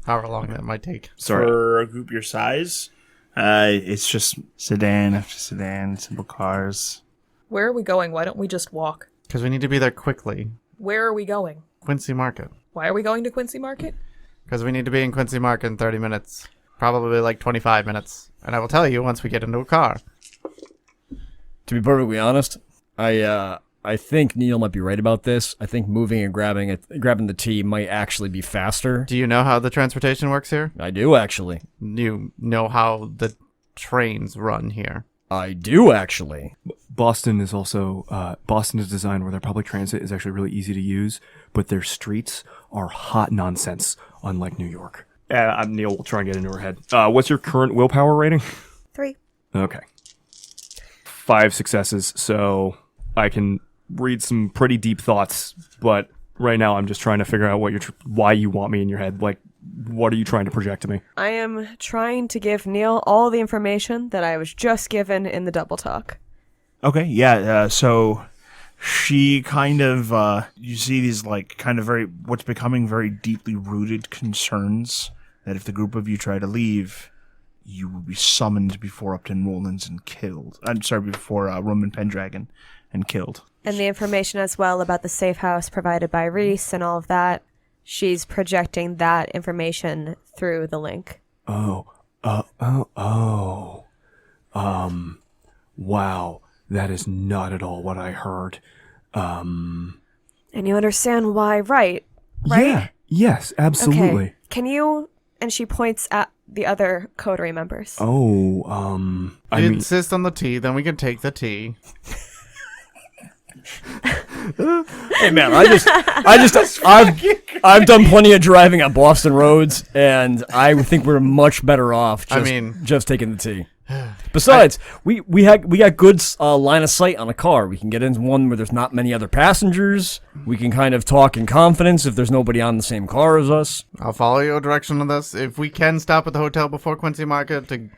However long that might take. Sorry. For a group your size, it's just sedan after sedan, simple cars. Where are we going? Why don't we just walk? Because we need to be there quickly. Where are we going? Quincy Market. Why are we going to Quincy Market? Because we need to be in Quincy Market in 30 minutes. Probably like 25 minutes. And I will tell you once we get into a car. To be perfectly honest, I think Neil might be right about this. I think moving and grabbing the tea might actually be faster. Do you know how the transportation works here? I do actually. You know how the trains run here. I do actually. Boston is also Boston is designed where their public transit is actually really easy to use, but their streets are hot nonsense, unlike New York. Neil will try and get into her head. What's your current willpower rating? 3. Okay. 5 successes, so I can read some pretty deep thoughts, but right now I'm just trying to figure out why you want me in your head. Like, what are you trying to project to me? I am trying to give Neil all the information that I was just given in the double talk. Okay, yeah, so she kind of, you see these, like, kind of what's becoming very deeply rooted concerns that if the group of you try to leave, you will be summoned before Upton Rollins and killed. I'm sorry, before Roman Pendragon and killed. And the information as well about the safe house provided by Reese and all of that. She's projecting that information through the link. Wow. That is not at all what I heard. And you understand why, right? Yeah. Yes, absolutely. Okay. Can you... And she points at the other coterie members. I You mean, insist on the tea, then we can take the tea. Hey man, I've done plenty of driving on Boston roads, and I think we're much better off just taking the tea. Besides, we got good line of sight on a car. We can get into one where there's not many other passengers. We can kind of talk in confidence if there's nobody on the same car as us. I'll follow your direction on this. If we can stop at the hotel before Quincy Market to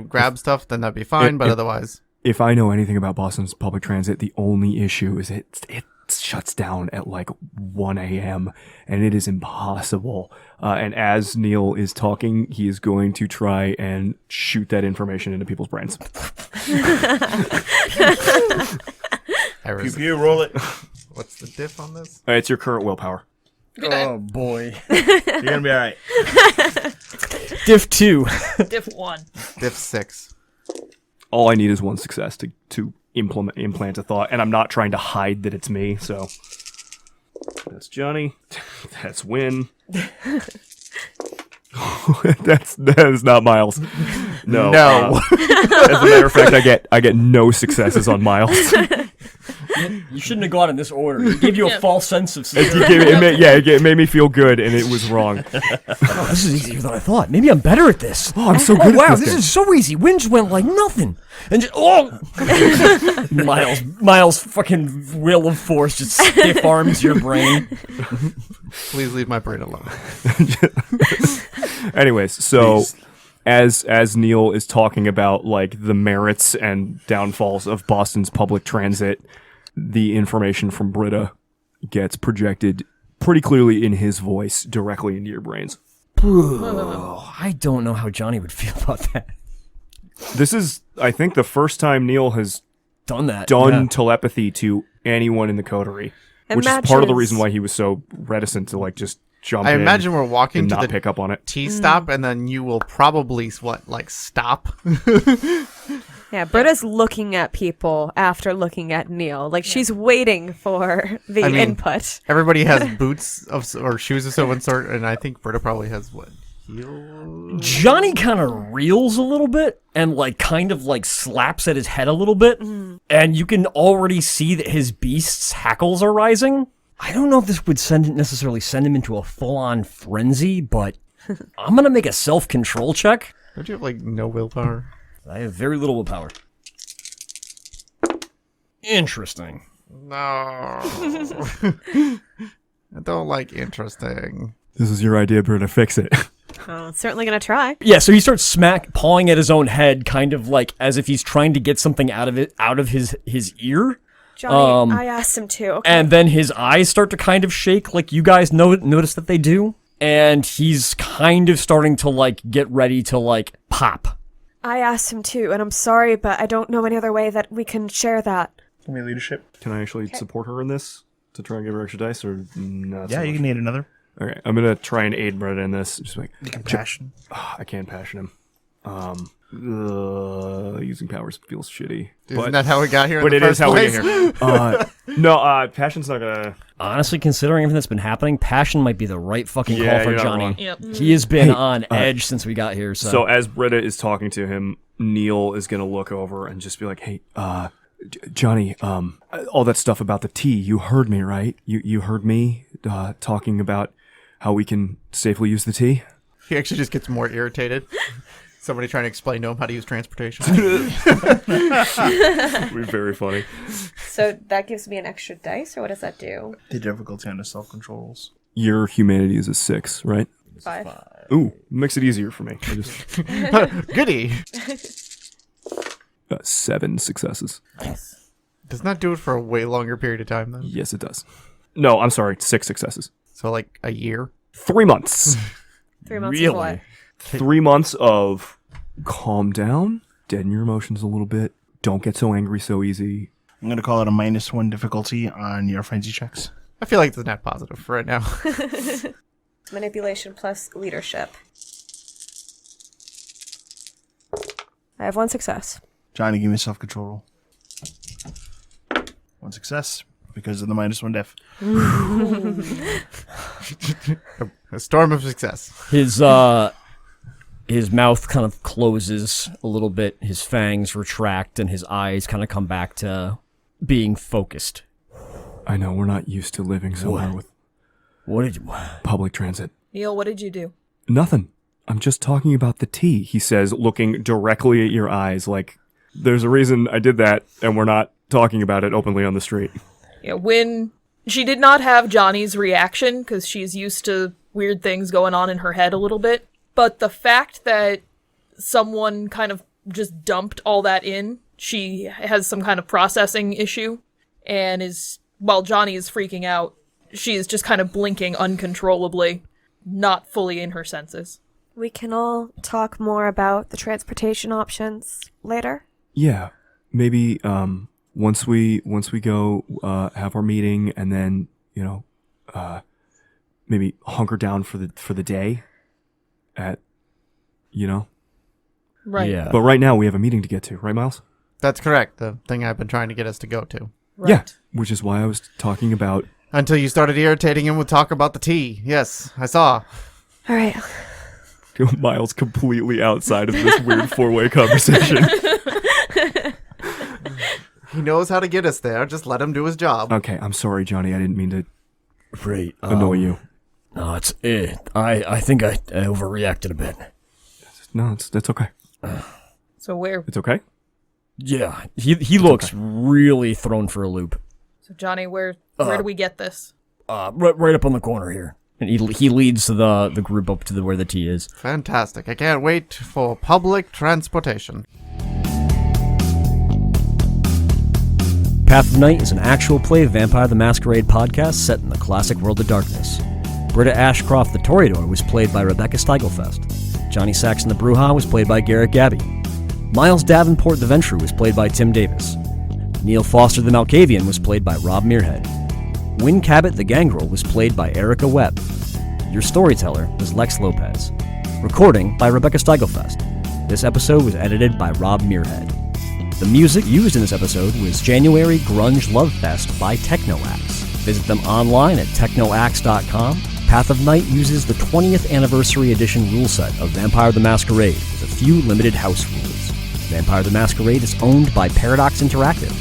grab stuff, then that'd be fine, but otherwise... If I know anything about Boston's public transit, the only issue is it shuts down at like 1 a.m. and it is impossible. And as Neil is talking, he is going to try and shoot that information into people's brains. Pew pew, roll it. What's the diff on this? It's your current willpower. Oh boy, You're gonna be all right. diff 2. Diff 1. Diff 6. All I need is 1 success to implant a thought, and I'm not trying to hide that it's me, so... That's Johnny. That's Wynn. That is not Miles. No. As a matter of fact, I get no successes on Miles. You shouldn't have gone in this order. It gave you a false sense of security. It made me feel good, and it was wrong. Oh, this is easier than I thought. Maybe I'm better at this. Oh, I'm so good wow, at this is so easy. Wynn just went like nothing. And just, Miles fucking will of force just stiff arms your brain. Please leave my brain alone. Anyways, so as Neil is talking about like the merits and downfalls of Boston's public transit, the information from Britta gets projected pretty clearly in his voice directly into your brains. I don't know how Johnny would feel about that. This is, I think, the first time Neil has Done telepathy to anyone in the coterie, which is part of the reason why he was so reticent to like just jump in. I imagine we're walking and to not the pick up on it. tea stop, and then you will probably stop. Yeah, Britta's looking at people after looking at Neil. Like, she's waiting for the input. Everybody has boots or shoes of some sort, and I think Britta probably has what? Heels? Johnny kind of reels a little bit and kind of slaps at his head a little bit, and you can already see that his beast's hackles are rising. I don't know if this would necessarily send him into a full-on frenzy, but I'm gonna make a self-control check. Don't you have no willpower? I have very little willpower. Interesting. No. I don't like interesting. This is your idea, Britta. Fix it. Oh, certainly gonna try. Yeah, so he starts pawing at his own head, kind of as if he's trying to get something out of his ear. Johnny, I asked him to. Okay. And then his eyes start to kind of shake, like you guys notice that they do. And he's kind of starting to get ready to pop. I asked him to, and I'm sorry, but I don't know any other way that we can share that. Give me leadership. Can I actually support her in this to try and give her extra dice, or not? Yeah, you can need another. Okay, I'm gonna try and aid Britta in this. Just You can passion. I can't passion him. Using powers feels shitty. Isn't that how we got here? But in it the is first how we place? get here. No, passion's not gonna. Honestly, considering everything that's been happening, passion might be the right fucking call for you're not Johnny. wrong. Yep. He has been on edge since we got here. So as Britta is talking to him, Neil is gonna look over and just be like, "Hey, Johnny, all that stuff about the tea, you heard me, right? You heard me talking about how we can safely use the tea?" He actually just gets more irritated. Somebody trying to explain to him how to use transportation. It'd be very funny. So that gives me an extra dice, or what does that do? The difficulty on the self-controls. Your humanity is a 6, right? 5. Ooh, makes it easier for me. I just Goody. 7 successes. Doesn't that do it for a way longer period of time then? Yes, it does. No, I'm sorry, 6 successes. So a year? 3 months. 3 months Really? of what? 3 months of calm down, deaden your emotions a little bit, don't get so angry so easy. I'm going to call it a -1 difficulty on your frenzy checks. I feel like it's a net positive right now. Manipulation plus leadership. I have 1 success. Johnny, give me a self-control roll. 1 success because of the -1 diff. A storm of success. His mouth kind of closes a little bit, his fangs retract, and his eyes kind of come back to being focused. I know, we're not used to living somewhere with What did you... public transit. Neil, what did you do? Nothing. I'm just talking about the tea, he says, looking directly at your eyes like, there's a reason I did that, and we're not talking about it openly on the street. Yeah, when she did not have Johnny's reaction, because she's used to weird things going on in her head a little bit, but the fact that someone kind of just dumped all that in, she has some kind of processing issue, and while Johnny is freaking out, she is just kind of blinking uncontrollably, not fully in her senses. We can all talk more about the transportation options later. Yeah, maybe once we go have our meeting and then maybe hunker down for the day. Right. Yeah. But right now we have a meeting to get to, right, Miles? That's correct. The thing I've been trying to get us to go to. Right. Yeah, which is why I was talking about. Until you started irritating him with talk about the tea. Yes, I saw. All right. Miles completely outside of this weird 4-way conversation. He knows how to get us there. Just let him do his job. Okay, I'm sorry, Johnny. I didn't mean to Great. annoy you. No, it's I think I overreacted a bit. No, that's okay. So where? It's okay. Yeah, he looks really thrown for a loop. So Johnny, where do we get this? Right up on the corner here. And he leads the group up to where the tea is. Fantastic. I can't wait for public transportation. Path of Night is an actual play Vampire the Masquerade podcast set in the classic world of darkness. Britta Ashcroft the Toreador was played by Rebecca Steigelfest. Johnny Saxon the Bruja was played by Garrett Gabbey. Miles Davenport the Ventru was played by Tim Davis. Neil Foster the Malkavian was played by Rob Muirhead. Wynn Cabot the Gangrel was played by Erika Webb. Your storyteller was Lex Lopez. Recording by Rebecca Steigelfest. This episode was edited by Rob Muirhead. The music used in this episode was January Grunge Love Fest by Technoaxe. Visit them online at technoaxe.com. Path of Night uses the 20th Anniversary Edition rule set of Vampire the Masquerade with a few limited house rules. Vampire the Masquerade is owned by Paradox Interactive.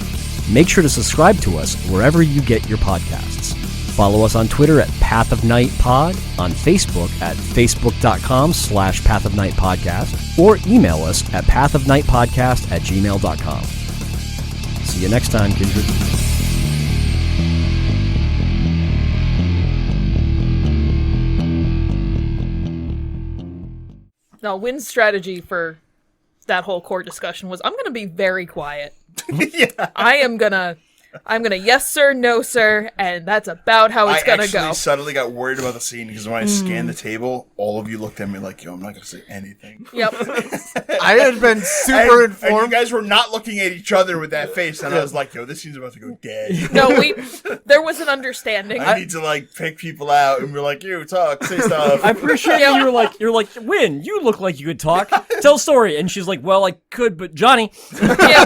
Make sure to subscribe to us wherever you get your podcasts. Follow us on Twitter at Path of Night Pod, on Facebook at facebook.com/Path of Night Podcast, or email us at pathofnightpodcast@gmail.com. See you next time, Kindred. Now, Wynn's strategy for that whole court discussion was, I'm going to be very quiet. Yeah. I'm gonna yes sir, no sir, and that's about how it's gonna go. I actually suddenly got worried about the scene because when I scanned the table, all of you looked at me like, yo, I'm not going to say anything. Yep. I had been super informed. And you guys were not looking at each other with that face, and I was like, yo, this scene's about to go gay. No, there was an understanding. I need to, like, pick people out, and we're like, you, talk, say stuff. I appreciate you're like, Wynn, you look like you could talk. Tell a story. And she's like, well, I could, but Johnny. Yeah.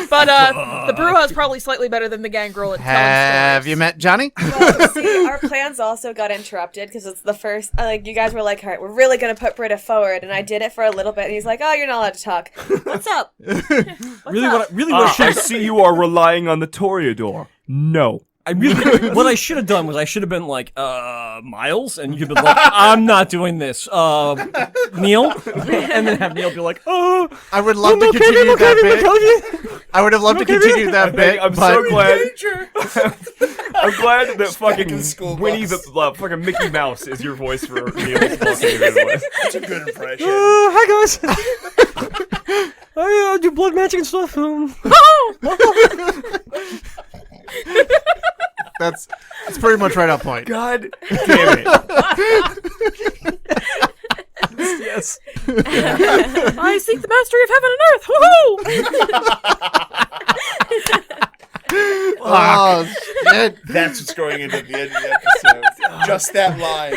But the Bruja's probably slightly better than the Gangrel at telling Have stories. you met Johnny? Well, see, our plans also got interrupted because it's the first. You guys were like, "All right, we're really gonna put Britta forward," and I did it for a little bit, and he's like, "Oh, you're not allowed to talk. What's up? I see you are relying on the Toreador. No. What I should have done was I should have been like, Miles, and you could be like, I'm not doing this. Neil, and then have Neil be like, oh, I would love to continue that bit. I would have loved to continue that bit. I'm but so glad. I'm glad that fucking school Winnie bus. the fucking Mickey Mouse is your voice for Neil's fucking voice. That's a good impression. hi guys. I do blood matching and stuff. That's pretty much right on point. God damn it. Yes. I seek the mastery of heaven and earth. Woohoo! Oh, shit. That's what's going into the end of the episode. Just that line.